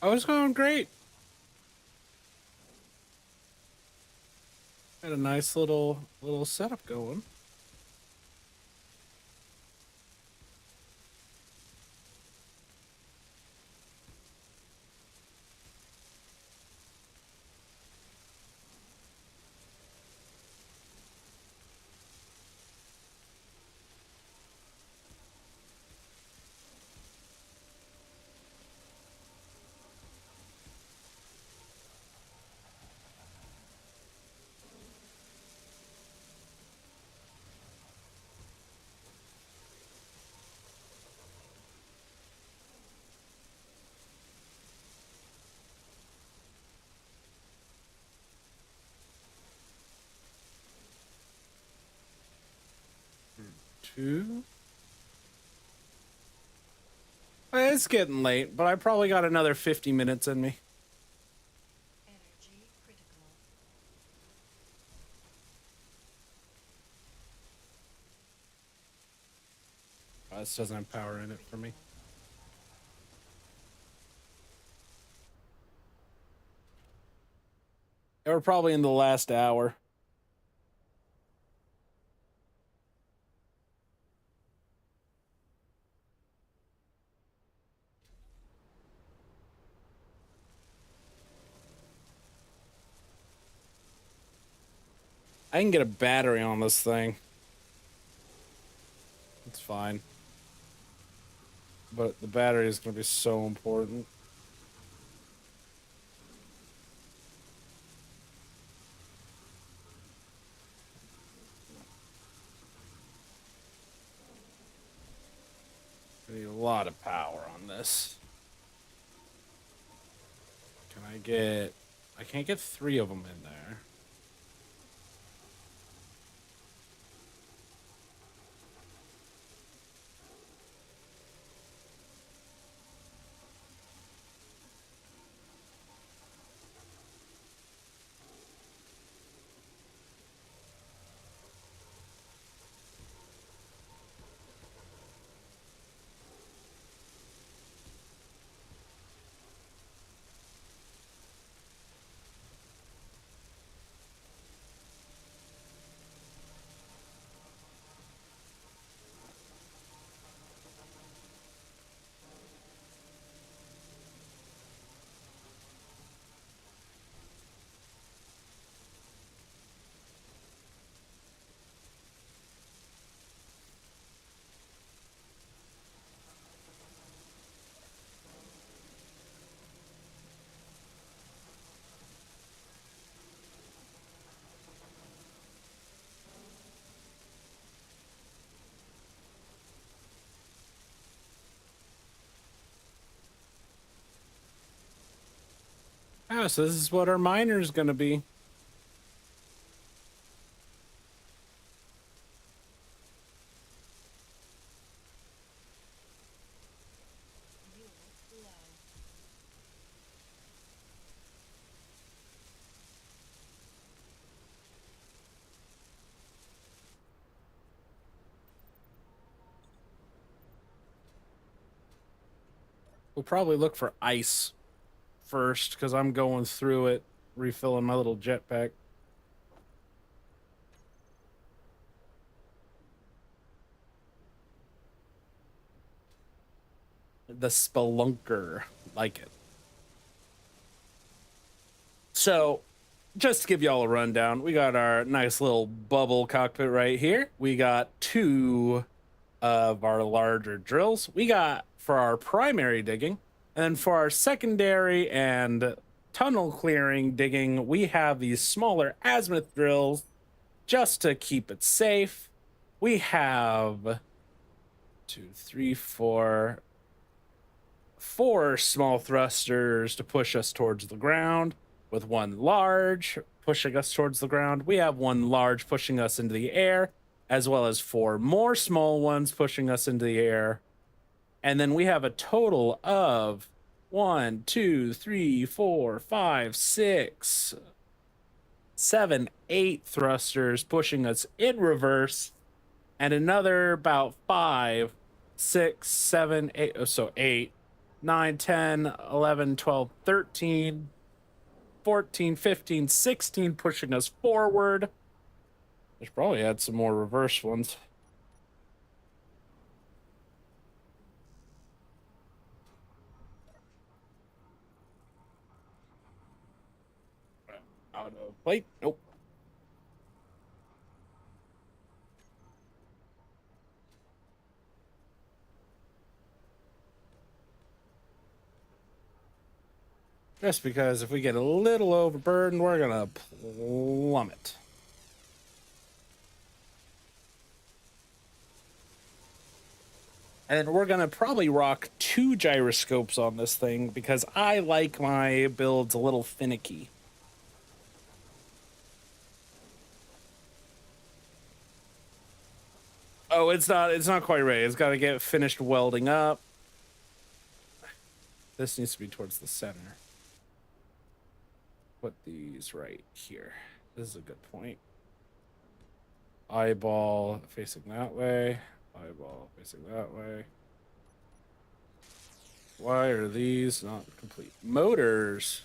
I was going great. Had a nice little setup going. Two. It's getting late, but I probably got another 50 minutes in me. Energy critical. This doesn't have power in it for me. We're probably in the last hour. I can get a battery on this thing. It's fine. But the battery is going to be so important. I need a lot of power on this. Can I get... I can't get 3 of them in there. Ah, so this is what our miner is going to be. Fuel low. We'll probably look for ice first because I'm going through it, refilling my little jetpack. The Spelunker, like it. So, just to give y'all a rundown, we got our nice little bubble cockpit right here. We got 2 of our larger drills. We got for our primary digging, and then for our secondary and tunnel clearing digging, we have these smaller azimuth drills just to keep it safe. We have 2, 3, 4 small thrusters to push us towards the ground, with 1 large pushing us towards the ground. We have 1 large pushing us into the air, as well as 4 more small ones pushing us into the air. And then we have a total of 1, 2, 3, 4, 5, 6, 7, 8 thrusters pushing us in reverse, and another about 5, 6, 7, 8, so 8 9, 10, 11, 12, 13, 14, 15, 16, pushing us forward. There's probably had some more reverse ones. Out of plate. Nope. Just because if we get a little overburdened, we're gonna plummet. And we're gonna probably rock 2 gyroscopes on this thing because I like my builds a little finicky. Oh, it's not quite ready. It's got to get finished welding up. This needs to be towards the center. Put these right here. This is a good point. Eyeball facing that way. Eyeball facing that way. Why are these not complete? Motors.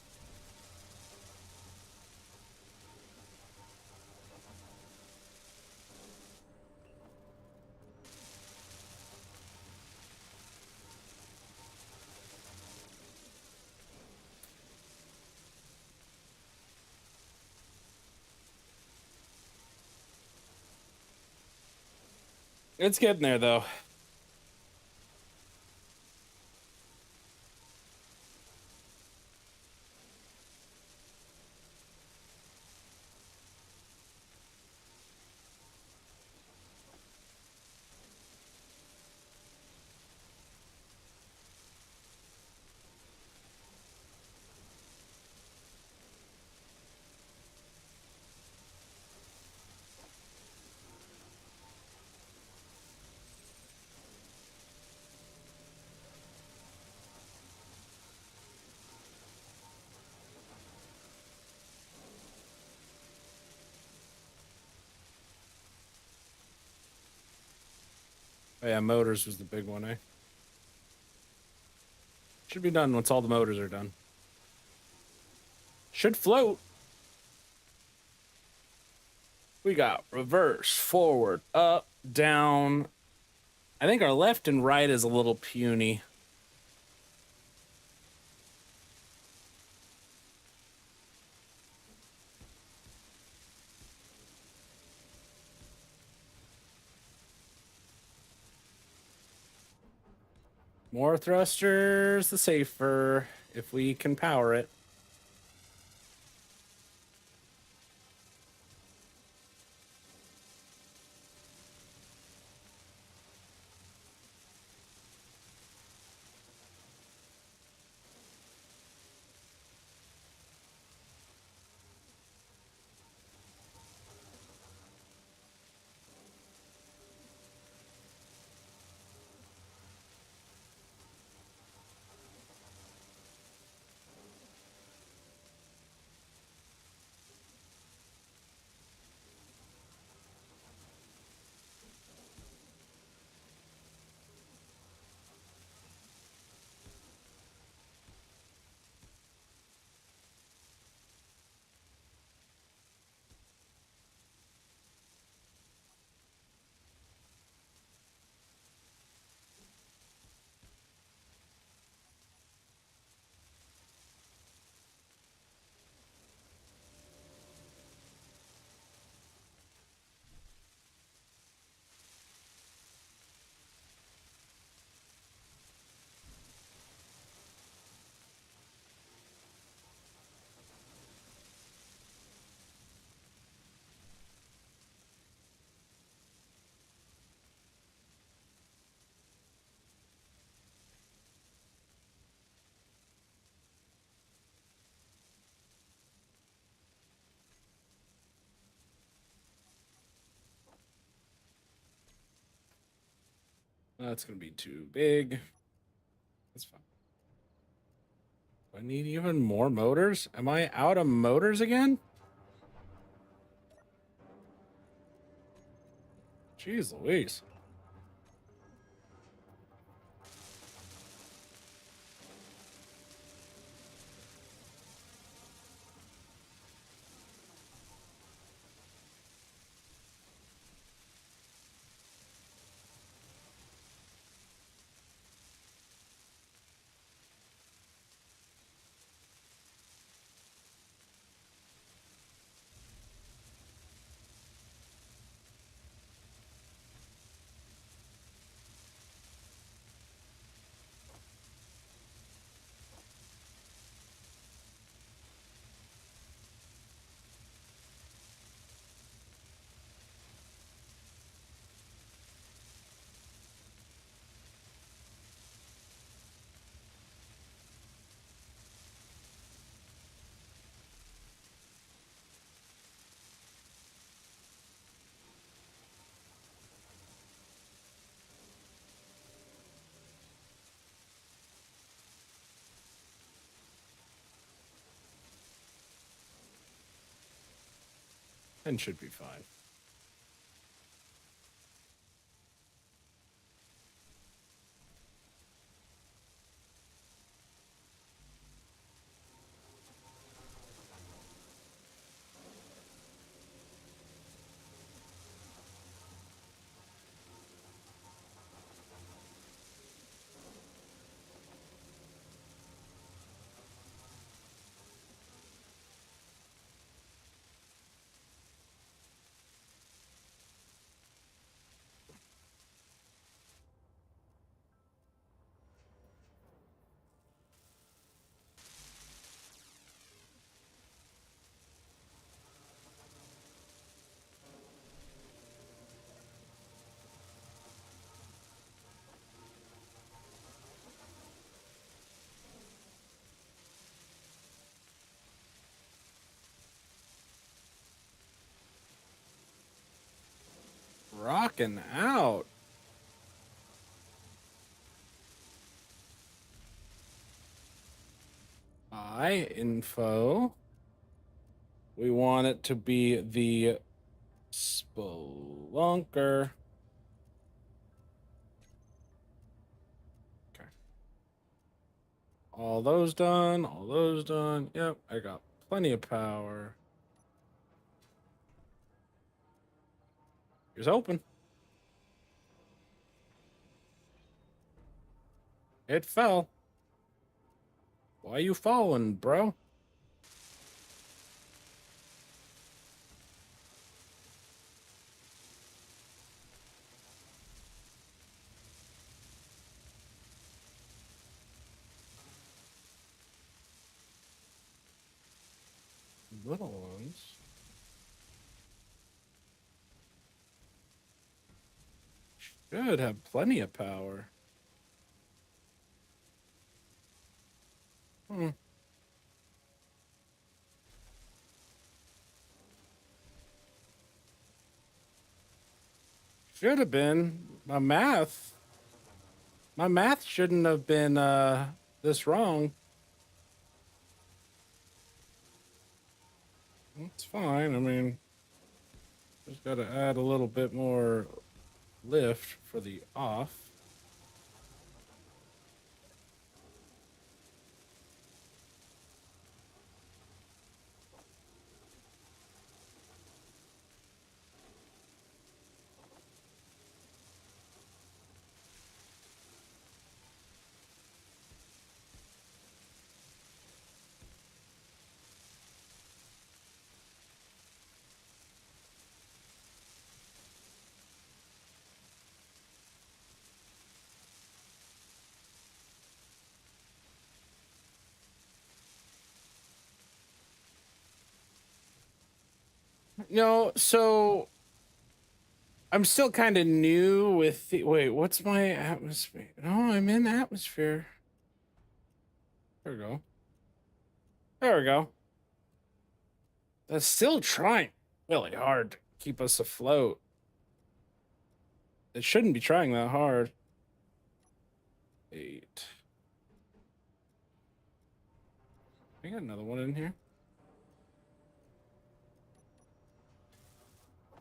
It's getting there, though. Oh, yeah, motors was the big one, eh? Should be done once all the motors are done. Should float. We got reverse, forward, up, down. I think our left and right is a little puny. More thrusters, the safer, if we can power it. That's gonna be too big. That's fine. Do I need even more motors? Am I out of motors again? Jeez Louise. 10 should be fine. Rocking out. Info. We want it to be the Spelunker. Okay. All those done. All those done. Yep, I got plenty of power. Here's open. It fell. Why you falling, bro? Little ones. Should have plenty of power. Hmm. Should have been. My math shouldn't have been this wrong. It's fine. I mean, just got to add a little bit more lift for the off. No, so I'm still kind of new with the. Wait, what's my atmosphere? No, I'm in atmosphere. There we go. There we go. That's still trying really hard to keep us afloat. It shouldn't be trying that hard. 8. I got another one in here.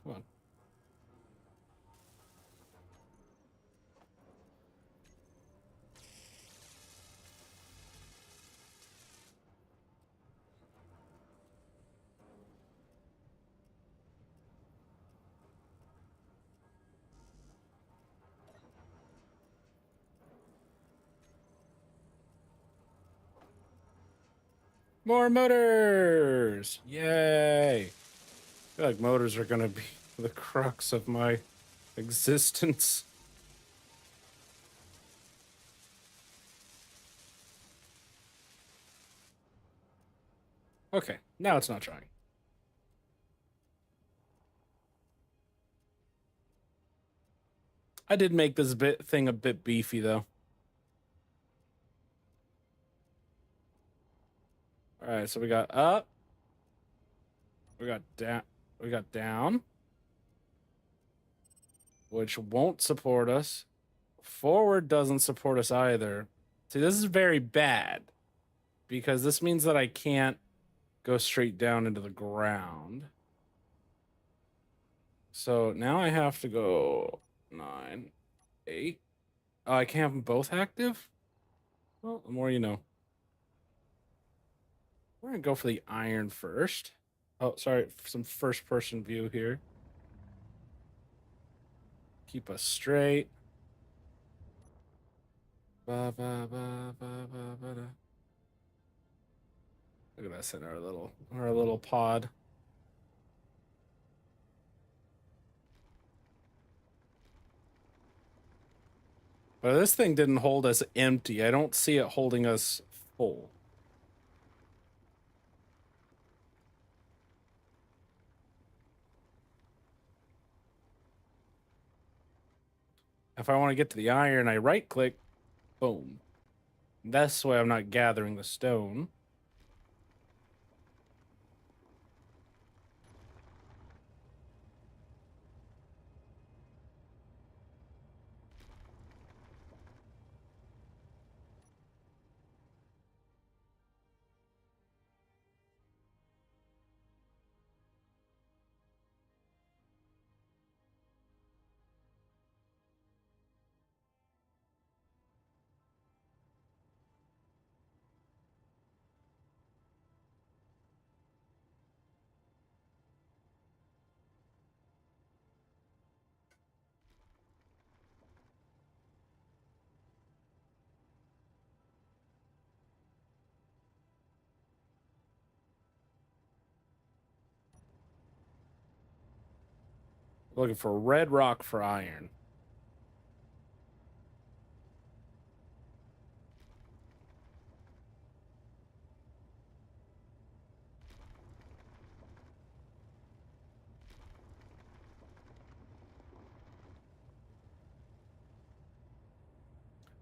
Come on. More motors! Yay! I feel like motors are gonna be the crux of my existence. Okay, now it's not trying. I did make this thing a bit beefy though. All right, so we got up, we got down, which won't support us. Forward doesn't support us either. See, this is very bad because this means that I can't go straight down into the ground. So now I have to go 9, 8. Oh, I can't have them both active? Well, the more you know. We're gonna go for the iron first. Oh, sorry, some first person view here. Keep us straight. Ba, ba, ba, ba, ba, ba, da. Look at us in our little pod. But this thing didn't hold us empty. I don't see it holding us full. If I want to get to the iron, I right click, boom. That's why I'm not gathering the stone. Looking for red rock for iron.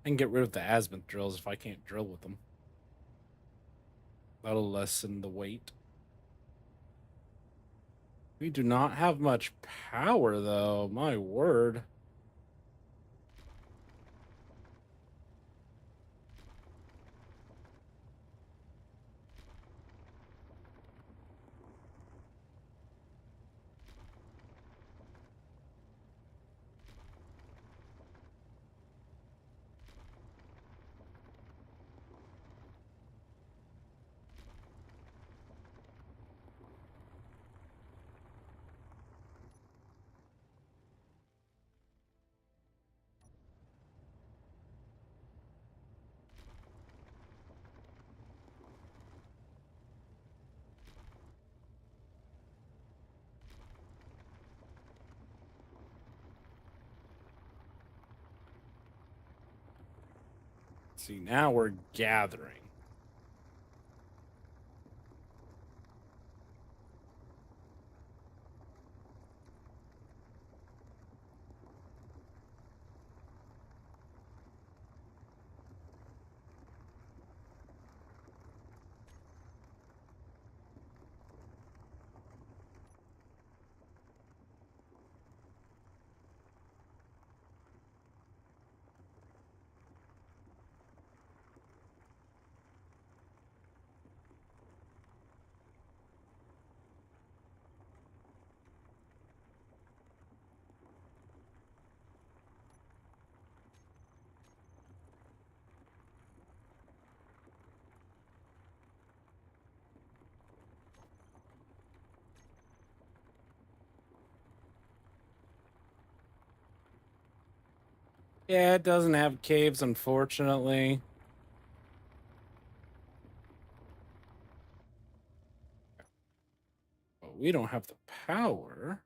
I can get rid of the azimuth drills if I can't drill with them. That'll lessen the weight. We do not have much power, though. My word. See, now we're gathering. Yeah, it doesn't have caves, unfortunately. But we don't have the power.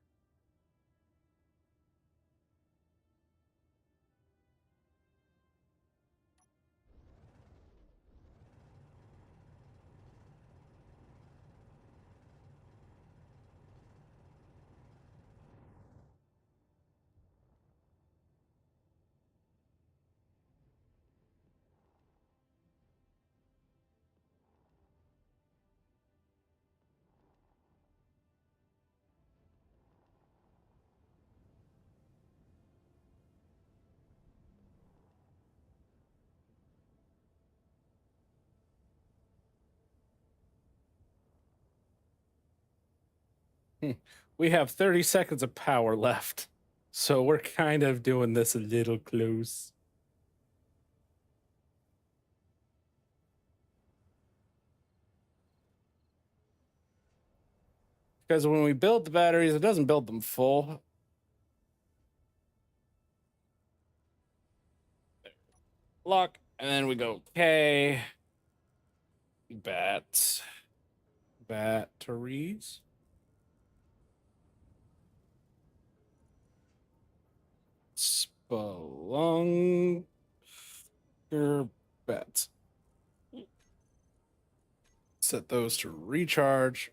We have 30 seconds of power left. So we're kind of doing this a little close. Because when we build the batteries, it doesn't build them full. Lock, and then we go K. Batteries. Spelunker bats. Set those to recharge.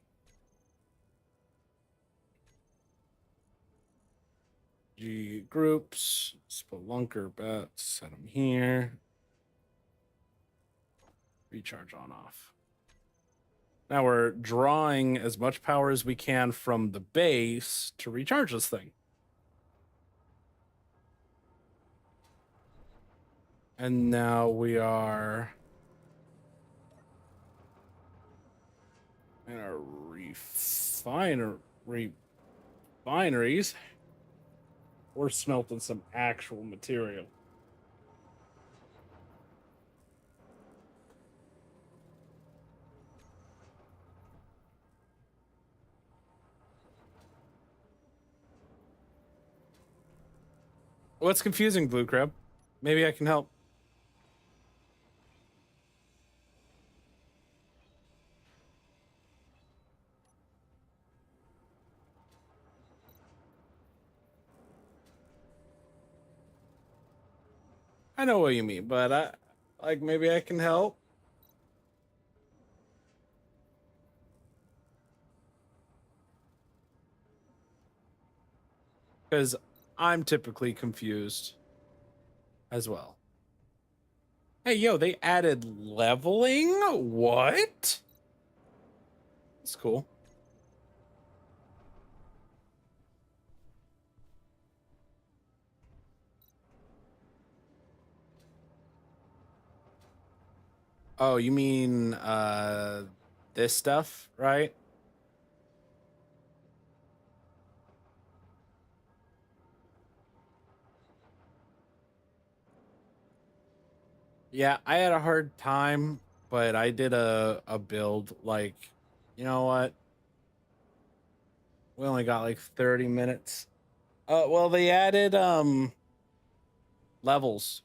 G groups, Spelunker bats, set them here. Recharge on off. Now we're drawing as much power as we can from the base to recharge this thing. And now we are in our refineries. We're smelting some actual material. What's confusing, Blue Crab? Maybe I can help. I know what you mean, but maybe I can help. Because I'm typically confused as well. Hey, yo, they added leveling? What? That's cool. Oh, you mean this stuff, right? Yeah, I had a hard time, but I did a build like, you know what? We only got like 30 minutes. Well, they added levels.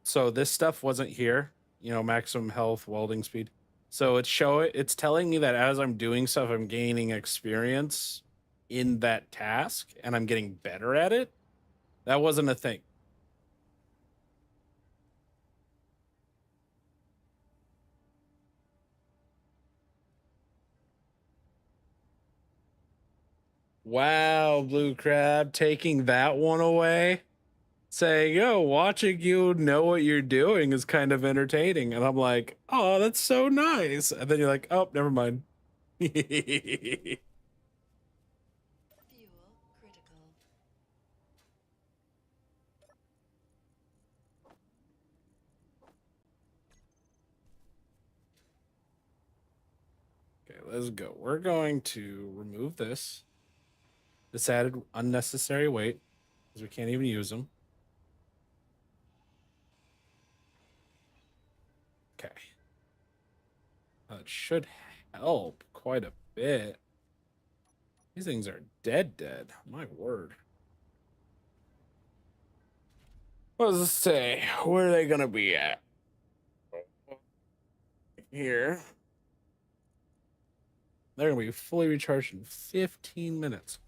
So this stuff wasn't here, you know, maximum health, welding speed. So it's telling me that as I'm doing stuff, I'm gaining experience in that task and I'm getting better at it. That wasn't a thing. Wow, Blue Crab taking that one away, saying, "Yo, watching you know what you're doing is kind of entertaining." And I'm like, "Oh, that's so nice." And then you're like, "Oh, never mind." Okay, Fuel critical. let's go. We're going to remove this. This added unnecessary weight because we can't even use them. Okay. That should help quite a bit. These things are dead. My word. What does this say? Where are they going to be at? Here. They're going to be fully recharged in 15 minutes.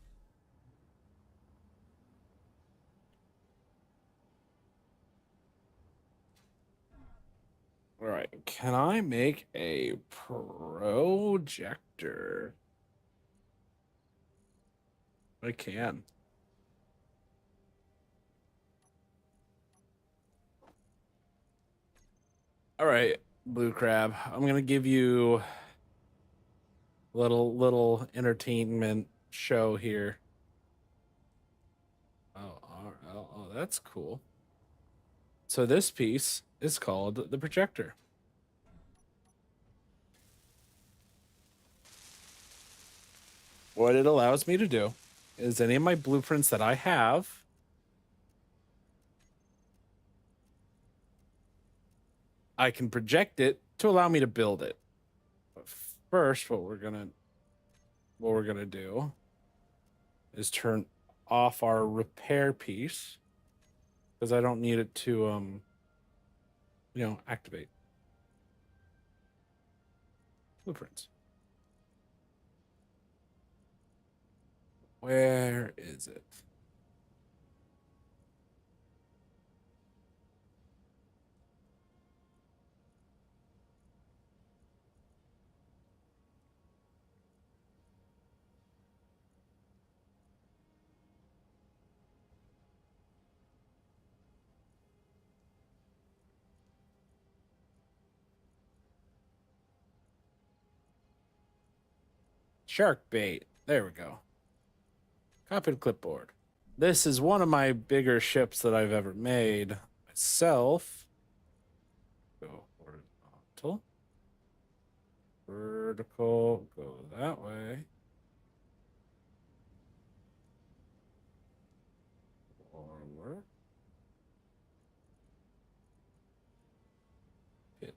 All right. Can I make a projector? I can. All right, Blue Crab. I'm going to give you a little entertainment show here. Oh, that's cool. So this piece is called the projector. what it allows me to do is any of my blueprints that I have, I can project it to allow me to build it. But first, what we're gonna do is turn off our repair piece because I don't need it to activate blueprints. Where is it? Shark bait. There we go. Copied clipboard. This is one of my bigger ships that I've ever made myself. Go horizontal. Vertical. Go that way. Forward. Pitch.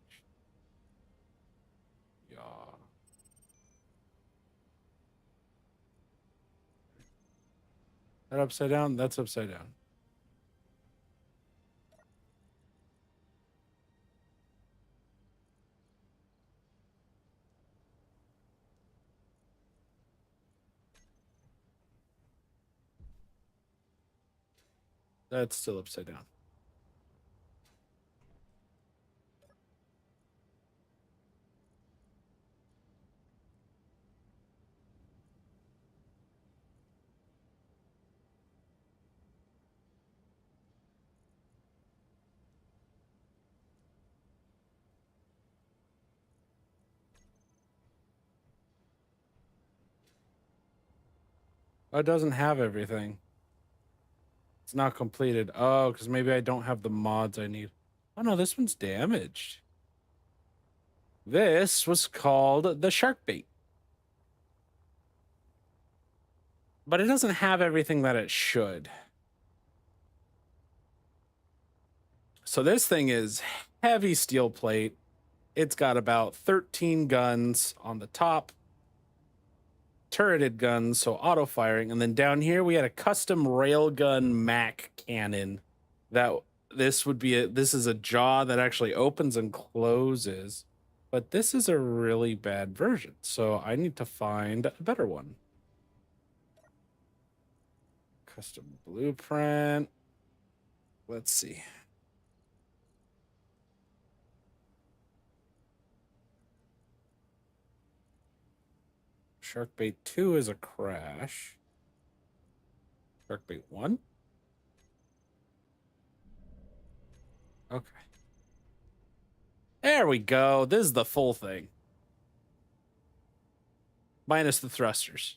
Yaw. That upside down? That's upside down. That's still upside down. Oh, it doesn't have everything. It's not completed. Oh, because maybe I don't have the mods I need. Oh no, this one's damaged. This was called the shark bait. But it doesn't have everything that it should. So this thing is heavy steel plate. It's got about 13 guns on the top. Turreted guns, so auto firing. And then down here we had a custom railgun Mac cannon. This is a jaw that actually opens and closes. But this is a really bad version. So I need to find a better one. Custom blueprint. Let's see. Sharkbait 2 is a crash. Sharkbait 1? Okay. There we go. This is the full thing. Minus the thrusters.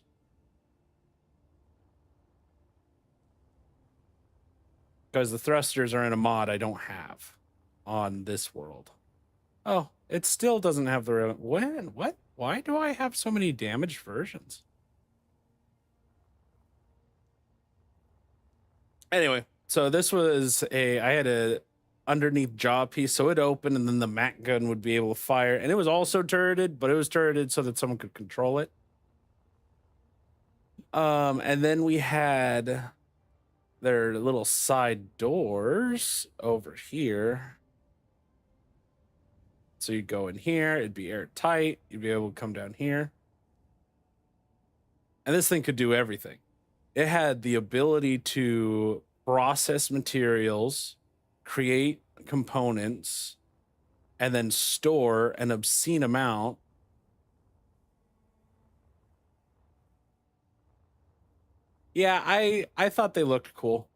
Because the thrusters are in a mod I don't have on this world. Oh, it still doesn't have the... When? What? Why do I have so many damaged versions? Anyway, so this was I had a underneath jaw piece, so it opened and then the Mac gun would be able to fire. And it was also turreted, but it was turreted so that someone could control it. And then we had their little side doors over here. So you'd go in here, it'd be airtight, you'd be able to come down here. And this thing could do everything. It had the ability to process materials, create components, and then store an obscene amount. Yeah, I thought they looked cool.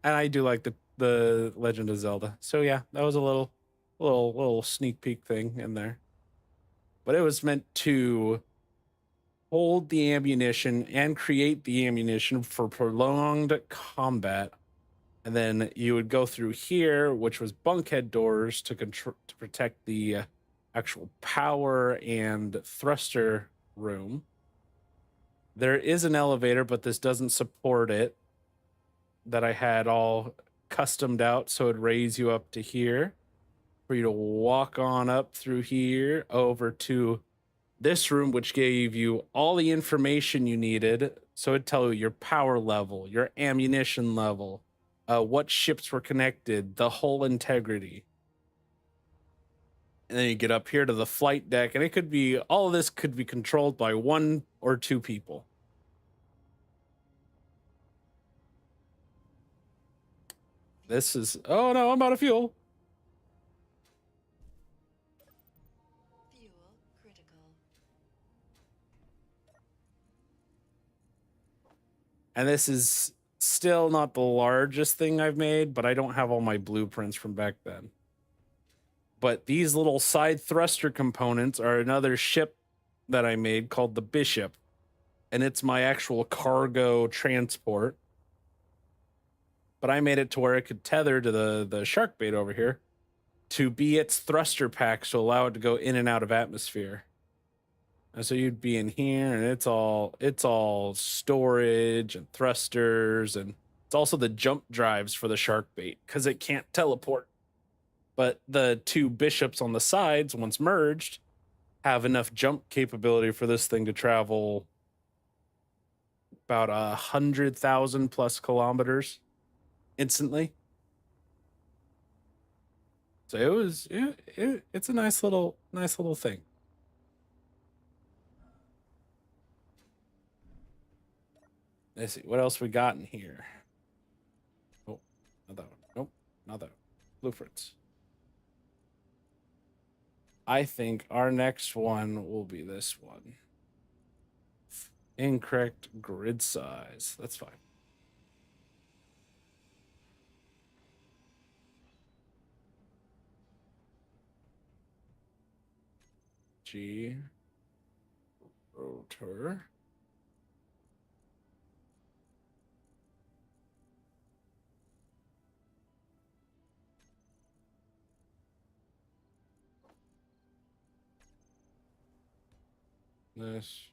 And I do like the Legend of Zelda. So yeah, that was a little sneak peek thing in there. But it was meant to hold the ammunition and create the ammunition for prolonged combat. And then you would go through here, which was bunkhead doors to protect the actual power and thruster room. There is an elevator, but this doesn't support it, that I had all customed out, so it'd raise you up to here for you to walk on up through here over to this room, which gave you all the information you needed. So it'd tell you your power level, your ammunition level, what ships were connected, the hull integrity. And then you get up here to the flight deck, and it could be, all of this could be controlled by 1 or 2 people. This is, oh no, I'm out of fuel. Fuel critical. And this is still not the largest thing I've made, but I don't have all my blueprints from back then. But these little side thruster components are another ship that I made called the Bishop. And it's my actual cargo transport. But I made it to where it could tether to the shark bait over here to be its thruster packs to allow it to go in and out of atmosphere. And so you'd be in here, and it's all storage and thrusters, and it's also the jump drives for the shark bait because it can't teleport. But the 2 bishops on the sides, once merged, have enough jump capability for this thing to travel about 100,000 plus kilometers instantly. So it's a nice little thing. Let's see what else we got in here. Oh, not that one. Nope, not that one. Blueprints. I think our next one will be this one. Incorrect grid size. That's fine. G. Rotor. This.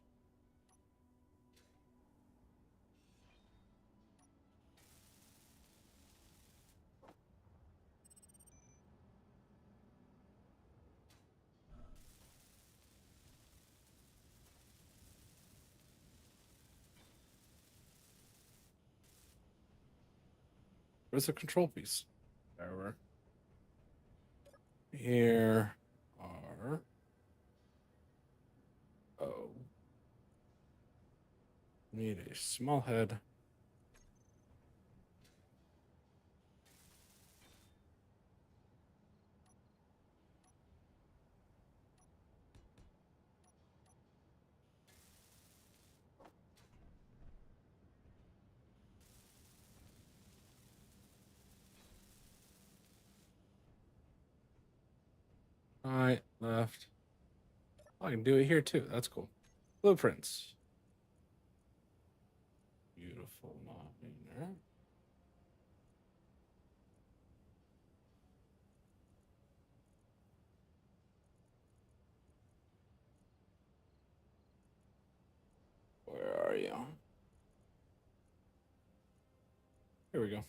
Where's the control piece? There. Here are. Oh. Need a small head. Right, left. Oh, I can do it here too. That's cool. Blueprints. Beautiful miner. Where are you? Here we go.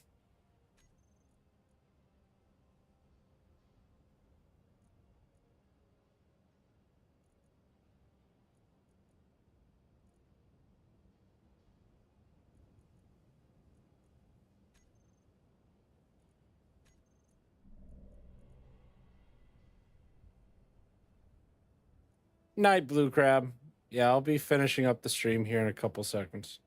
Night, Blue Crab. Yeah, I'll be finishing up the stream here in a couple seconds.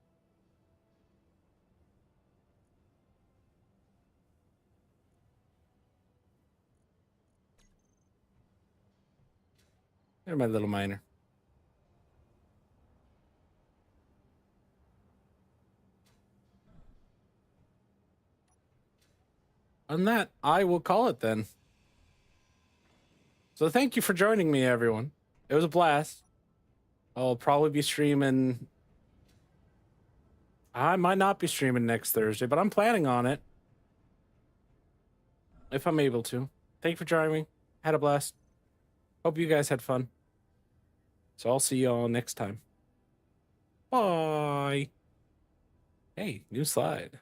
There's my little miner. On that, I will call it then. So thank you for joining me, everyone. It was a blast. I'll probably be streaming. I might not be streaming next Thursday, but I'm planning on it. If I'm able to. Thank you for joining me. Had a blast. Hope you guys had fun. So I'll see y'all next time. Bye. Hey, new slide.